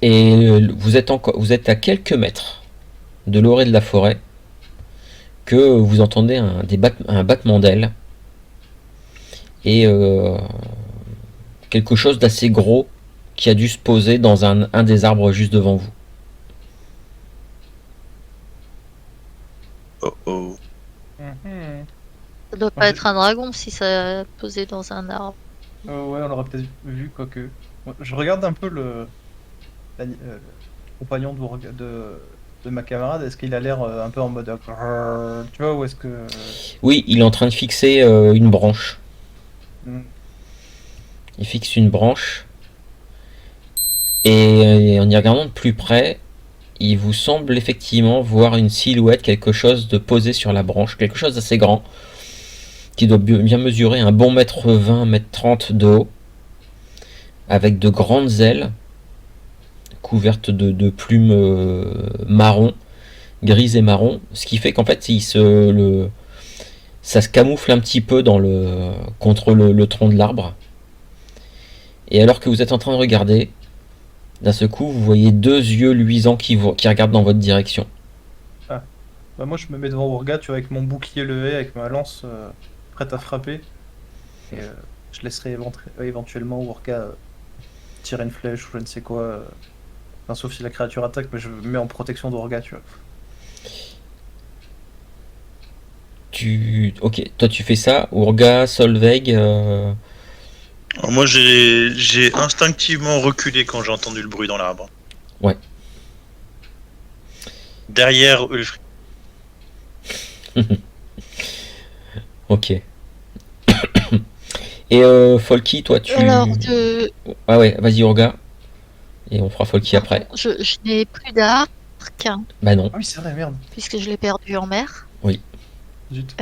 Speaker 6: Et vous êtes à quelques mètres de l'orée de la forêt que vous entendez un battement d'ailes et quelque chose d'assez gros qui a dû se poser dans un des arbres juste devant vous.
Speaker 5: Oh oh.
Speaker 3: Mhm.
Speaker 2: Ça doit pas être un dragon si ça a posé dans un arbre.
Speaker 3: Ouais, on l'aurait peut-être vu, quoique. Je regarde un peu le compagnon de ma camarade. Est-ce qu'il a l'air un peu en mode grrr, tu vois, ou est-ce que.
Speaker 6: Oui, il est en train de fixer une branche.
Speaker 3: Hmm.
Speaker 6: Il fixe une branche et en y regardant de plus près, il vous semble effectivement voir une silhouette, quelque chose de posé sur la branche, quelque chose d'assez grand, qui doit bien mesurer un bon mètre 20, mètre 30 de haut, avec de grandes ailes, couvertes de plumes marron, grises et marron, ce qui fait qu'en fait ça se camoufle un petit peu contre le tronc de l'arbre. Et alors que vous êtes en train de regarder, d'un seul coup, vous voyez deux yeux luisants qui regardent dans votre direction.
Speaker 3: Bah, moi, je me mets devant Urga, tu vois, avec mon bouclier levé, avec ma lance prête à frapper. Et je laisserai éventuellement Urga tirer une flèche ou je ne sais quoi. Enfin, sauf si la créature attaque, mais je me mets en protection d'Urga, tu vois.
Speaker 6: Ok, toi tu fais ça, Urga, Solveig.
Speaker 5: Alors moi j'ai instinctivement reculé quand j'ai entendu le bruit dans l'arbre.
Speaker 6: Ouais.
Speaker 5: Derrière Ulfric.
Speaker 6: Ok. Et Folky, toi tu.
Speaker 2: Alors,
Speaker 6: Ah ouais, vas-y Urga. Et on fera Folky après.
Speaker 2: je n'ai plus d'arc,
Speaker 6: Bah non.
Speaker 3: Ah oui, c'est vrai, merde.
Speaker 2: puisque je l'ai perdu en mer.
Speaker 3: Zut.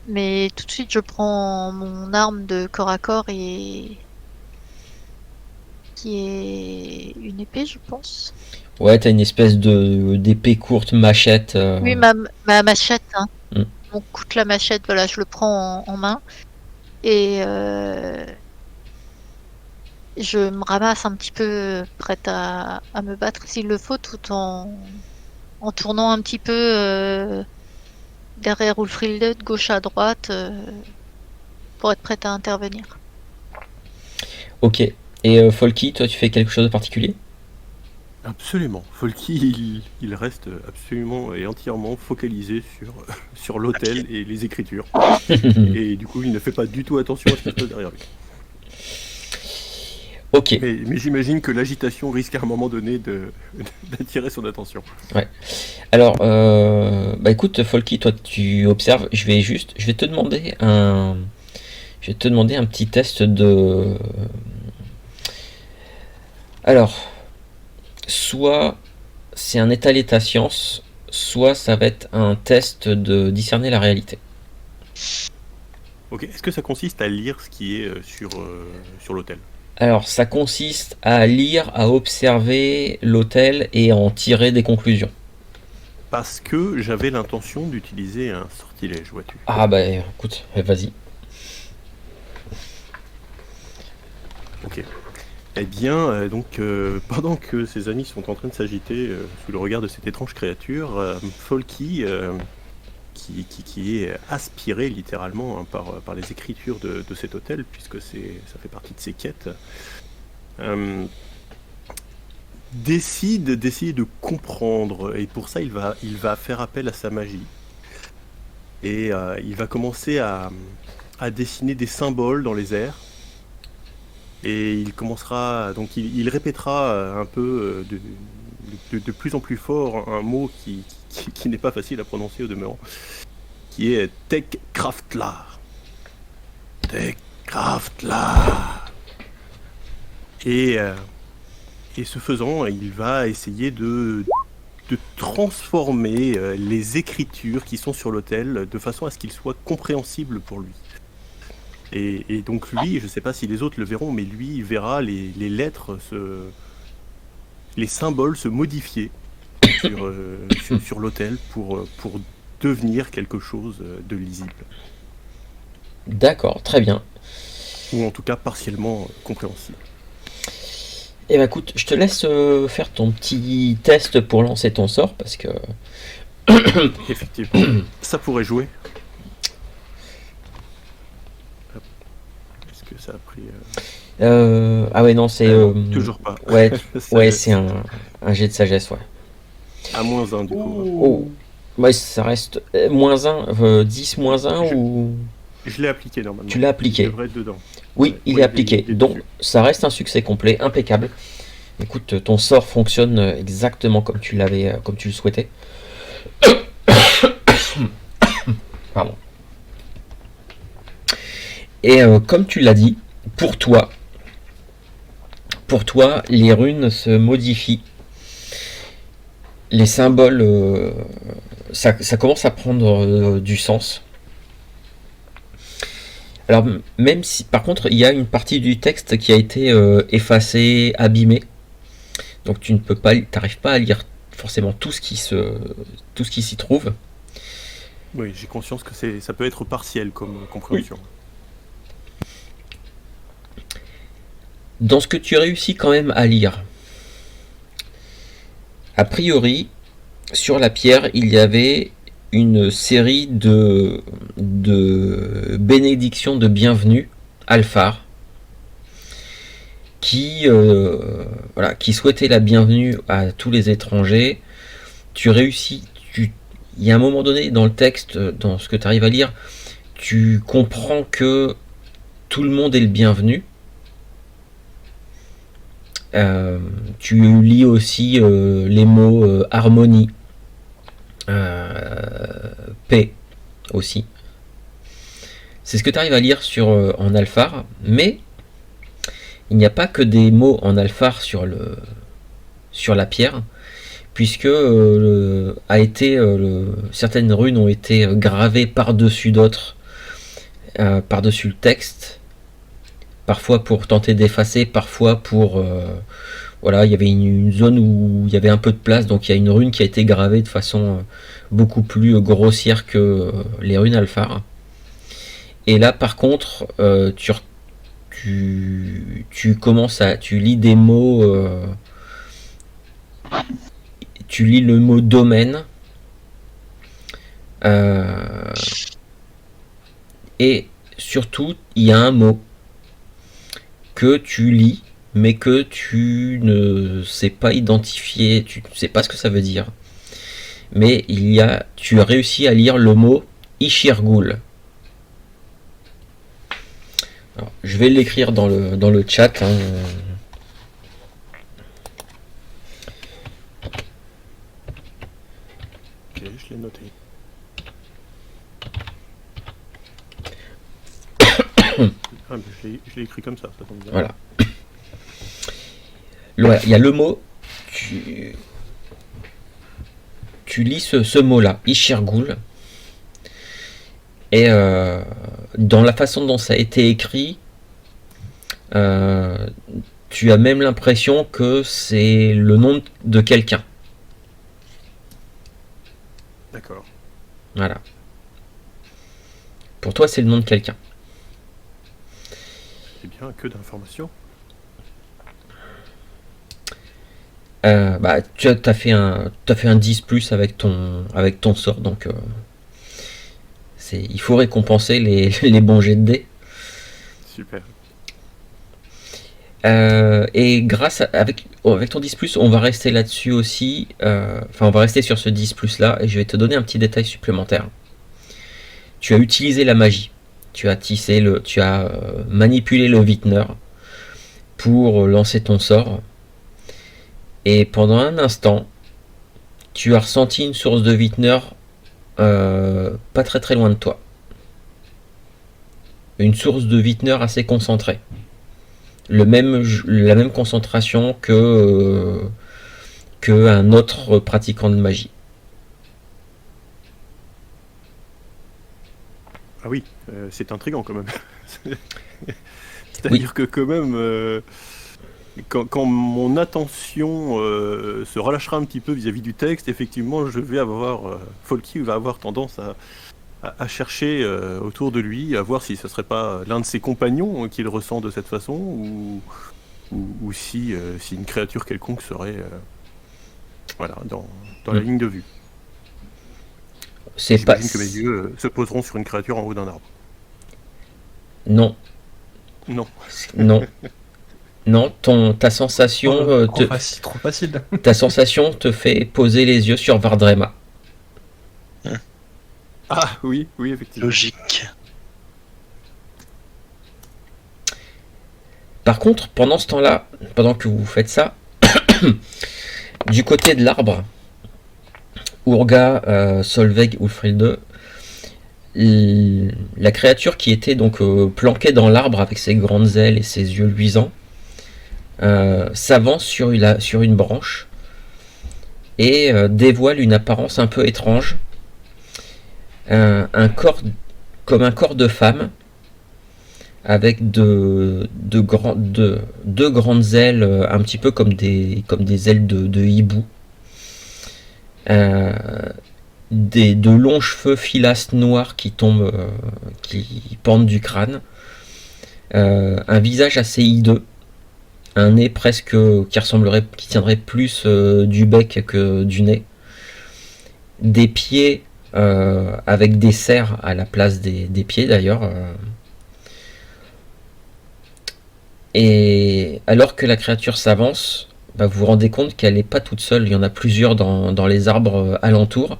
Speaker 2: Mais tout de suite, je prends mon arme de corps à corps et qui est une épée, je pense.
Speaker 6: Ouais, t'as une espèce d'épée courte, machette.
Speaker 2: Oui, ma machette, hein.
Speaker 6: Mm.
Speaker 2: Mon couteau, la machette, voilà, je le prends en main et je me ramasse un petit peu prête à me battre s'il le faut, tout en tournant un petit peu derrière Ulfrild de gauche à droite pour être prête à intervenir.
Speaker 6: Ok. Et Folky, toi tu fais quelque chose de particulier?
Speaker 4: Absolument. Folky, il reste absolument et entièrement focalisé sur l'hôtel et les écritures. Et du coup, il ne fait pas du tout attention à ce qui se passe derrière lui.
Speaker 6: Ok.
Speaker 4: Mais j'imagine que l'agitation risque à un moment donné d'attirer son attention.
Speaker 6: Alors, bah écoute, Folky, toi tu observes. Je vais te demander un petit test de. Alors, soit c'est un état science, soit ça va être un test de discerner la réalité.
Speaker 4: Ok. Est-ce que ça consiste à lire ce qui est sur l'hôtel?
Speaker 6: Alors, ça consiste à lire, à observer l'hôtel et à en tirer des conclusions.
Speaker 4: Parce que j'avais l'intention d'utiliser un sortilège, vois-tu.
Speaker 6: Ah bah écoute, vas-y.
Speaker 4: Ok. Eh bien, pendant que ses amis sont en train de s'agiter sous le regard de cette étrange créature, Folky, qui est aspiré littéralement hein, par les écritures de cet hôtel, puisque ça fait partie de ses quêtes, décide d'essayer de comprendre, et pour ça il va faire appel à sa magie. Et il va commencer à dessiner des symboles dans les airs. Et il commencera, donc il répétera un peu de plus en plus fort un mot qui n'est pas facile à prononcer au demeurant, qui est Tekkraftlar. Tekkraftlar. Et ce faisant, il va essayer de transformer les écritures qui sont sur l'autel de façon à ce qu'ils soient compréhensibles pour lui. Et donc lui, je sais pas si les autres le verront, mais lui il verra les lettres, les symboles se modifier sur l'autel pour devenir quelque chose de lisible.
Speaker 6: D'accord, très bien.
Speaker 4: Ou en tout cas partiellement compréhensible.
Speaker 6: Et bah écoute, je te laisse faire ton petit test pour lancer ton sort, parce que...
Speaker 4: Effectivement, ça pourrait jouer. Est-ce que ça a pris...
Speaker 6: Ah ouais, non, c'est...
Speaker 4: toujours pas.
Speaker 6: Ouais, ouais, c'est un jet de sagesse, ouais.
Speaker 4: À -1 du coup.
Speaker 6: Oh. Ouais, ça reste -1, 10 -1 ou...
Speaker 4: Je l'ai appliqué normalement.
Speaker 6: Tu l'as appliqué.
Speaker 4: Il devrait être dedans.
Speaker 6: Oui,
Speaker 4: Ouais,
Speaker 6: il
Speaker 4: ouais,
Speaker 6: est appliqué.
Speaker 4: il est
Speaker 6: Donc,
Speaker 4: dessus.
Speaker 6: ça reste un succès complet, impeccable. Écoute, ton sort fonctionne exactement comme tu l'avais, comme tu le souhaitais. Pardon. Et comme tu l'as dit, pour toi, les runes se modifient. Les symboles, ça commence à prendre du sens. Alors, même si, par contre, il y a une partie du texte qui a été effacée, abîmée. Donc, tu n'arrives pas à lire forcément tout ce qui s'y trouve.
Speaker 4: Oui, j'ai conscience que ça peut être partiel comme compréhension.
Speaker 6: Dans ce que tu réussis quand même à lire, a priori, sur la pierre, il y avait une série de bénédictions de bienvenue, Alphar, qui souhaitait la bienvenue à tous les étrangers. Tu réussis, il y a un moment donné dans le texte, dans ce que tu arrives à lire, tu comprends que tout le monde est le bienvenu. Tu lis aussi les mots harmonie, paix aussi. C'est ce que tu arrives à lire en alphar, mais il n'y a pas que des mots en alphar sur la pierre, puisque certaines runes ont été gravées par-dessus d'autres, par-dessus le texte, parfois pour tenter d'effacer, parfois pour... il y avait une zone où il y avait un peu de place, donc il y a une rune qui a été gravée de façon beaucoup plus grossière que les runes alphar. Et là, par contre, tu lis des mots... tu lis le mot domaine, et surtout, il y a un mot que tu lis, mais que tu ne sais pas identifier, tu ne sais pas ce que ça veut dire. Mais tu as réussi à lire le mot Ishirgul. Alors, je vais l'écrire dans le chat. Hein.
Speaker 4: Ok, je l'ai noté. Je l'ai écrit comme ça tombe bien.
Speaker 6: Voilà. Il y a le mot, tu lis ce mot-là, Ishirgul, et dans la façon dont ça a été écrit, tu as même l'impression que c'est le nom de quelqu'un.
Speaker 4: D'accord.
Speaker 6: Voilà. Pour toi, c'est le nom de quelqu'un.
Speaker 4: C'est bien, que d'informations.
Speaker 6: Tu as fait un 10 plus avec ton sort, donc il faut récompenser les bons jets de dés.
Speaker 4: Super.
Speaker 6: Et avec ton 10 plus, on va rester là-dessus aussi. On va rester sur ce 10 plus là, et je vais te donner un petit détail supplémentaire. Tu as utilisé la magie. Tu as manipulé le Vintner pour lancer ton sort. Et pendant un instant, tu as ressenti une source de Vintner pas très très loin de toi. Une source de Vintner assez concentrée. La même concentration que un autre pratiquant de magie.
Speaker 4: Ah oui, c'est intriguant quand même. C'est-à-dire que quand même, quand mon attention se relâchera un petit peu vis-à-vis du texte, effectivement, Folky va avoir tendance à chercher autour de lui, à voir si ce serait pas l'un de ses compagnons qui le ressent de cette façon, ou si une créature quelconque serait dans la ligne de vue. J'imagine que mes yeux se poseront sur une créature en haut d'un arbre.
Speaker 6: Non.
Speaker 4: Non.
Speaker 6: Non, ta sensation
Speaker 3: trop facile.
Speaker 6: Ta sensation te fait poser les yeux sur Vardrema.
Speaker 4: Ah oui, effectivement.
Speaker 5: Logique.
Speaker 6: Par contre, pendant ce temps-là, pendant que vous faites ça, du côté de l'arbre, Urga, Solveig, Ulfrilde, la créature qui était donc planquée dans l'arbre avec ses grandes ailes et ses yeux luisants s'avance sur une branche et dévoile une apparence un peu étrange, un corps comme un corps de femme avec deux grandes ailes, un petit peu comme des ailes de hibou, de longs cheveux filasses noirs qui tombent, qui pendent du crâne, un visage assez hideux, un nez presque qui tiendrait plus du bec que du nez, des pieds avec des serres à la place des pieds d'ailleurs. Et alors que la créature s'avance, vous vous rendez compte qu'elle n'est pas toute seule, il y en a plusieurs dans les arbres alentours,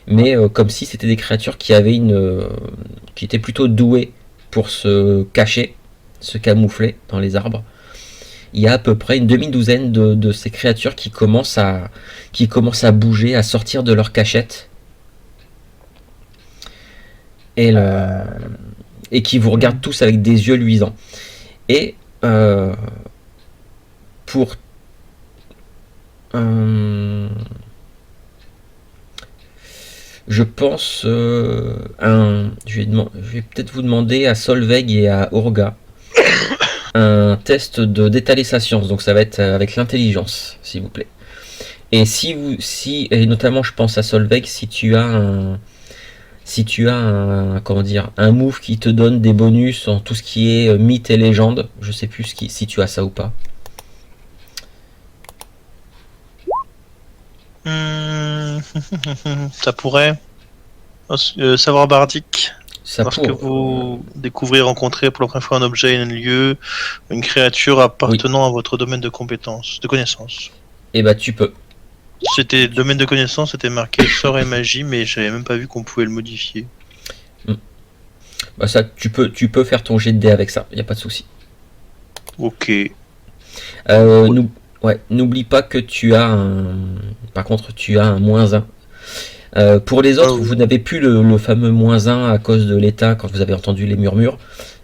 Speaker 6: mais comme si c'était des créatures qui étaient plutôt douées pour se cacher, se camoufler dans les arbres. Il y a à peu près une demi-douzaine de ces créatures qui commencent à bouger, à sortir de leur cachette, et qui vous regardent tous avec des yeux luisants. Et je pense je vais peut-être vous demander à Solveig et à Urga un test d'étaler sa science, donc ça va être avec l'intelligence, s'il vous plaît. Et et notamment je pense à Solveig, si tu as un move qui te donne des bonus en tout ce qui est mythe et légende, je sais plus si tu as ça ou pas.
Speaker 5: Ça pourrait. Savoir bardique. Lorsque vous découvrez, rencontrez pour la première fois un objet, un lieu, une créature appartenant à votre domaine de compétence, de connaissance.
Speaker 6: Et tu peux.
Speaker 5: C'était domaine de connaissance, c'était marqué sort et magie, mais j'avais même pas vu qu'on pouvait le modifier.
Speaker 6: Ça, tu peux faire ton jet de dés avec ça, y a pas de souci.
Speaker 5: Ok.
Speaker 6: N'oublie pas que tu as un -1. Pour les autres, vous n'avez plus le fameux -1 à cause de l'état quand vous avez entendu les murmures,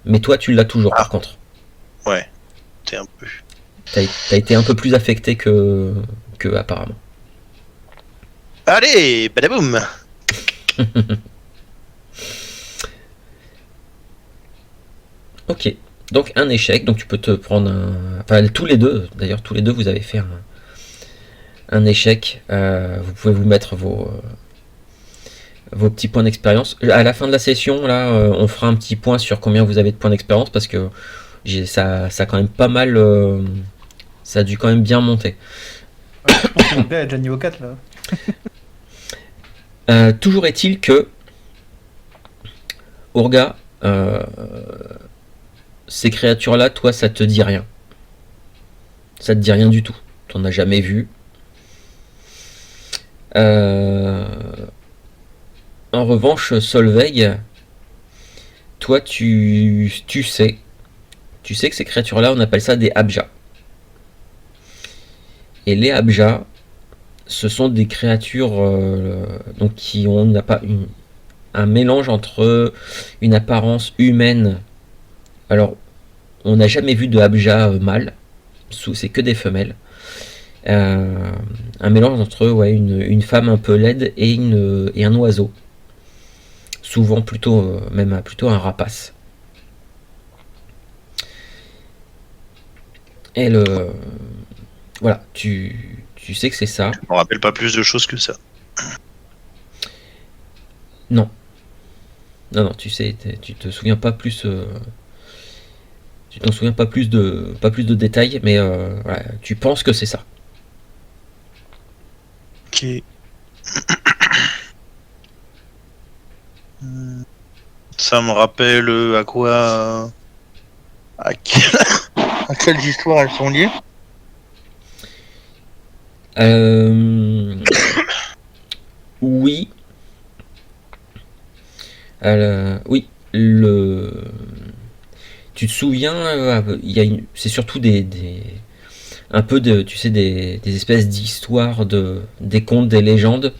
Speaker 6: mais toi tu l'as toujours par contre.
Speaker 5: Ouais, t'es un peu.
Speaker 6: T'as été un peu plus affecté que apparemment.
Speaker 5: Allez, badaboum.
Speaker 6: Ok, donc un échec, donc tu peux te prendre enfin tous les deux vous avez fait un échec. Vous pouvez vous mettre vos petits points d'expérience. À la fin de la session, là, on fera un petit point sur combien vous avez de points d'expérience, parce que ça a quand même pas mal, ça a dû quand même bien monter.
Speaker 3: Ouais, je pense que mon gars est déjà niveau 4 là.
Speaker 6: Toujours est-il que Urga, ces créatures-là, toi, ça te dit rien. Ça te dit rien du tout. T'en as jamais vu. En revanche, Solveig, toi, tu sais que ces créatures-là, on appelle ça des Abjas. Et les Abjas, ce sont des créatures donc qui ont un mélange entre une apparence humaine. Alors, on n'a jamais vu de Abja mâle, c'est que des femelles. Un mélange entre une femme un peu laide et un oiseau. souvent plutôt même plutôt un rapace. Et voilà, tu sais que c'est ça.
Speaker 5: Je me rappelle pas plus de choses que ça.
Speaker 6: Non, tu sais, tu te souviens pas plus. Tu t'en souviens pas plus de détails, mais voilà, tu penses que c'est ça.
Speaker 5: Ok. Ça me rappelle à quoi. À quelles histoires elles sont liées?
Speaker 6: Oui. Oui. Tu te souviens, c'est surtout un peu tu sais, des espèces d'histoires, des contes, des légendes.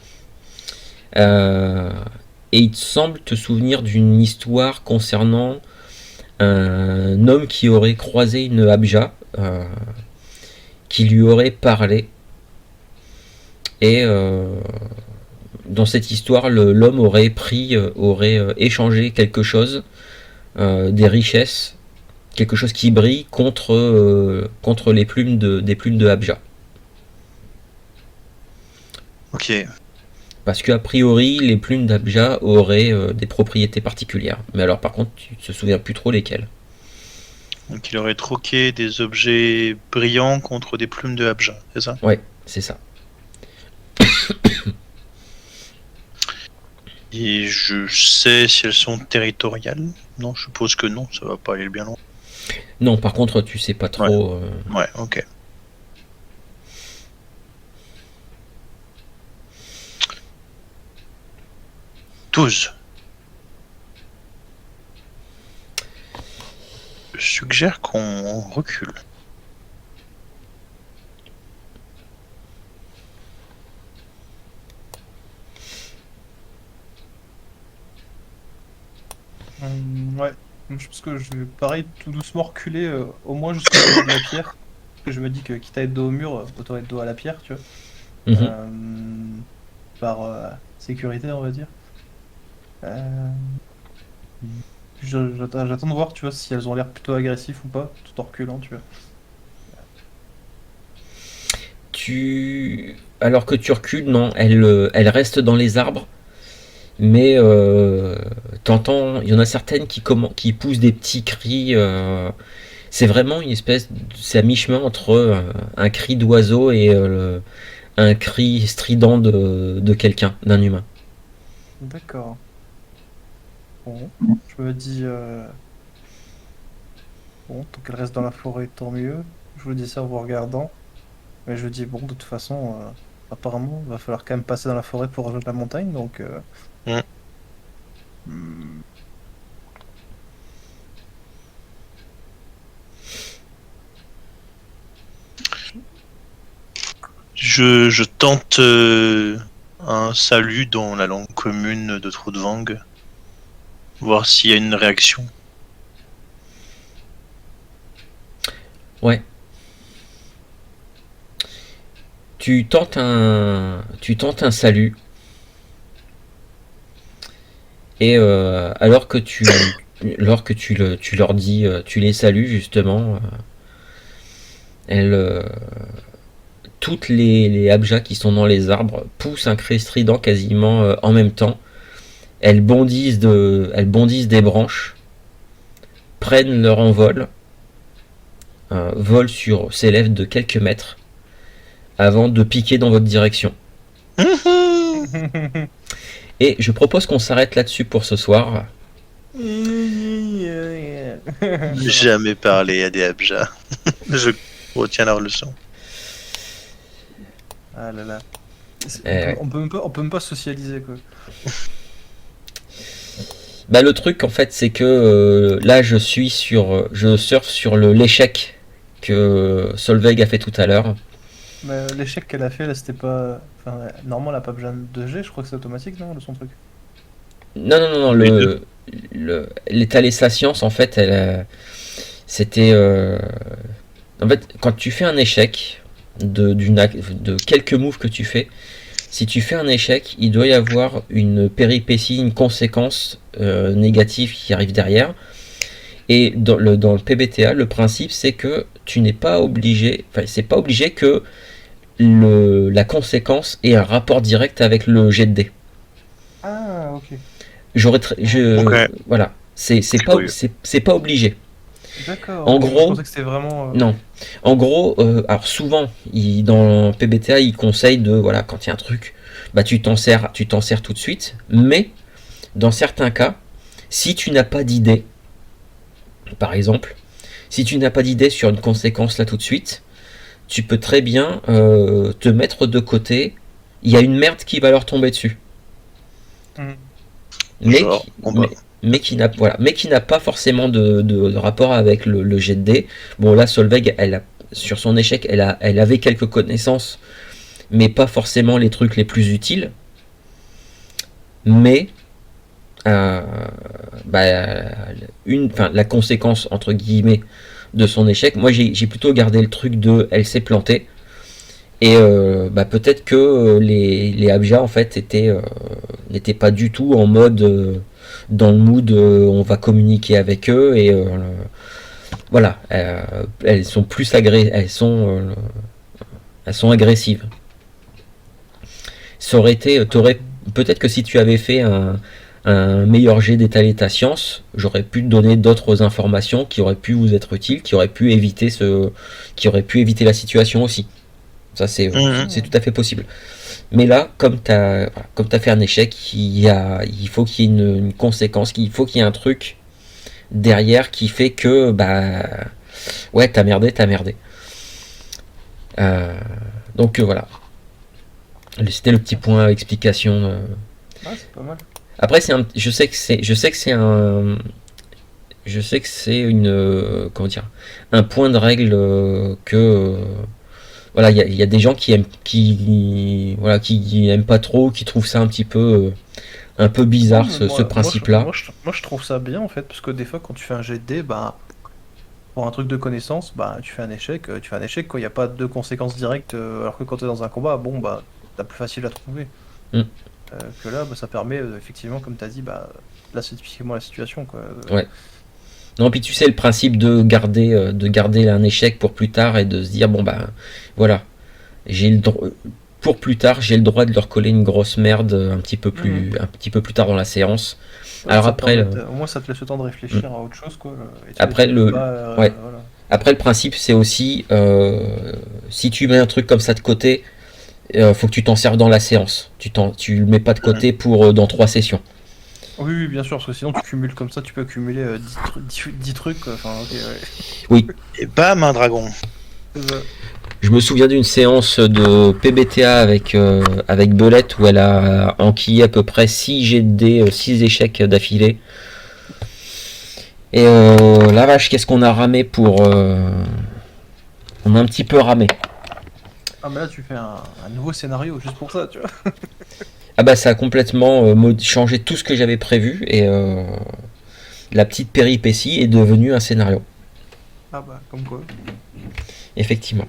Speaker 6: Et il te semble te souvenir d'une histoire concernant un homme qui aurait croisé une Abja, qui lui aurait parlé. Et dans cette histoire, l'homme aurait échangé quelque chose, des richesses, quelque chose qui brille contre des plumes de Abja.
Speaker 5: Ok.
Speaker 6: Parce qu'a priori, les plumes d'Abja auraient des propriétés particulières. Mais alors par contre, tu te souviens plus trop lesquelles.
Speaker 5: Donc il aurait troqué des objets brillants contre des plumes de Abja, c'est ça?
Speaker 6: Ouais, c'est ça.
Speaker 5: Et je sais si elles sont territoriales? Non, je suppose que non, ça va pas aller bien loin.
Speaker 6: Non, par contre, tu sais pas trop.
Speaker 5: Ouais, ok. Je suggère qu'on recule.
Speaker 3: Ouais, je pense que je vais pareil tout doucement reculer au moins jusqu'au niveau de la pierre. Parce que je me dis que quitte à être dos au mur, autant être dos à la pierre, tu vois. Par sécurité, on va dire. J'attends de voir, tu vois, si elles ont l'air plutôt agressives ou pas, tout en reculant, tu vois.
Speaker 6: Alors que tu recules, non, elle reste dans les arbres. Mais t'entends, il y en a certaines qui poussent des petits cris. C'est vraiment une espèce, c'est à mi-chemin entre un cri d'oiseau et un cri strident de quelqu'un, d'un humain.
Speaker 3: D'accord. Bon, je me dis, bon, tant qu'elle reste dans la forêt, tant mieux. Je vous dis ça en vous regardant. Mais je dis, bon, de toute façon, apparemment, il va falloir quand même passer dans la forêt pour rejoindre la montagne, donc...
Speaker 5: Je tente un salut dans la langue commune de Trudvang. Voir s'il y a une réaction.
Speaker 6: Ouais. Tu tentes un salut. Et alors que tu leur dis, tu les salues justement, toutes les abjas qui sont dans les arbres poussent un cri strident quasiment en même temps. Elles bondissent des branches, prennent leur envol, volent s'élèvent de quelques mètres avant de piquer dans votre direction. Et je propose qu'on s'arrête là-dessus pour ce soir.
Speaker 5: Jamais parlé à des Abjas. Je retiens leur leçon.
Speaker 3: Ah là là.
Speaker 6: Ouais.
Speaker 3: On peut même pas socialiser, quoi.
Speaker 6: Bah, le truc en fait c'est que là je surfe sur l'échec que Solveig a fait tout à l'heure.
Speaker 3: Mais l'échec qu'elle a fait, là, c'était pas... Enfin, normalement, elle a pas besoin de G, je crois que c'est automatique, non, de son truc.
Speaker 6: Non, l'étaler sa science en fait, c'était... En fait, quand tu fais un échec de quelques moves que tu fais, si tu fais un échec, il doit y avoir une péripétie, une conséquence négative qui arrive derrière. Et dans le PBTA, le principe c'est que tu n'es pas obligé, enfin c'est pas obligé que la conséquence ait un rapport direct avec le jet de dés.
Speaker 3: Ah, ok.
Speaker 6: Voilà, c'est pas obligé.
Speaker 3: D'accord.
Speaker 6: En
Speaker 3: Ok,
Speaker 6: gros,
Speaker 3: je pensais que c'était vraiment.
Speaker 6: Non. En gros, alors souvent, dans PBTA, ils conseillent de, voilà, quand il y a un truc, bah tu t'en sers tout de suite. Mais dans certains cas, si tu n'as pas d'idée, par exemple, si tu n'as pas d'idée sur une conséquence là tout de suite, tu peux très bien te mettre de côté. Il y a une merde qui va leur tomber dessus. Mais
Speaker 5: Genre,
Speaker 6: mais qui n'a pas forcément de rapport avec le jet de dés. Bon là Solveig, sur son échec, elle avait quelques connaissances, mais pas forcément les trucs les plus utiles. Mais la conséquence entre guillemets de son échec, moi j'ai plutôt gardé le truc de elle s'est plantée. Et peut-être que les Abja en fait n'étaient pas du tout en mode dans le mood on va communiquer avec eux et voilà, elles sont plus elles sont agressives. Ça aurait été, peut-être que si tu avais fait un meilleur jet d'étaler ta science, j'aurais pu te donner d'autres informations qui auraient pu vous être utiles, qui auraient pu éviter la situation aussi. Ça c'est tout à fait possible. Mais là, comme tu as fait un échec, il faut qu'il y ait une conséquence, il faut qu'il y ait un truc derrière qui fait que ouais, t'as merdé. Donc voilà. C'était le petit point explication.
Speaker 3: Ah, c'est pas mal.
Speaker 6: Après, je sais que c'est une comment dire, un point de règle que voilà, il y a des gens qui aiment pas trop, qui trouvent ça un peu bizarre ce principe-là.
Speaker 3: Moi, je trouve ça bien en fait, parce que des fois, quand tu fais un jet de dés, pour un truc de connaissance, tu fais un échec quoi. Il n'y a pas de conséquences directes, alors que quand tu es dans un combat, t'as plus facile à trouver. Que là, ça permet effectivement, comme tu as dit, là c'est typiquement la situation quoi.
Speaker 6: Ouais. Non, puis tu sais le principe de garder un échec pour plus tard et de se dire voilà, pour plus tard j'ai le droit de leur coller une grosse merde un petit peu plus tard dans la séance.
Speaker 3: Ouais,
Speaker 6: alors après
Speaker 3: au moins ça te laisse le temps de réfléchir à autre chose quoi.
Speaker 6: Après voilà. Après le principe c'est aussi si tu mets un truc comme ça de côté, faut que tu t'en serves dans la séance. Tu le mets pas de côté pour dans 3 sessions.
Speaker 3: Oui, bien sûr, parce que sinon tu cumules comme ça, tu peux accumuler 10 trucs. Enfin, ok, ouais.
Speaker 6: Oui.
Speaker 5: Et bam, un dragon.
Speaker 6: Je me souviens d'une séance de PBTA avec Belette où elle a enquillé à peu près 6 jets de dés, 6 échecs d'affilée. Et la vache, qu'est-ce qu'on a ramé pour... On a un petit peu ramé.
Speaker 3: Ah mais là tu fais un nouveau scénario juste pour ça, tu vois.
Speaker 6: Ah ça a complètement changé tout ce que j'avais prévu et la petite péripétie est devenue un scénario.
Speaker 3: Ah comme quoi.
Speaker 6: Effectivement.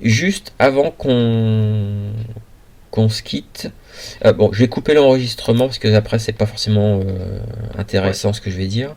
Speaker 6: Juste avant qu'on se quitte, je vais couper l'enregistrement parce que après c'est pas forcément intéressant ce que je vais dire.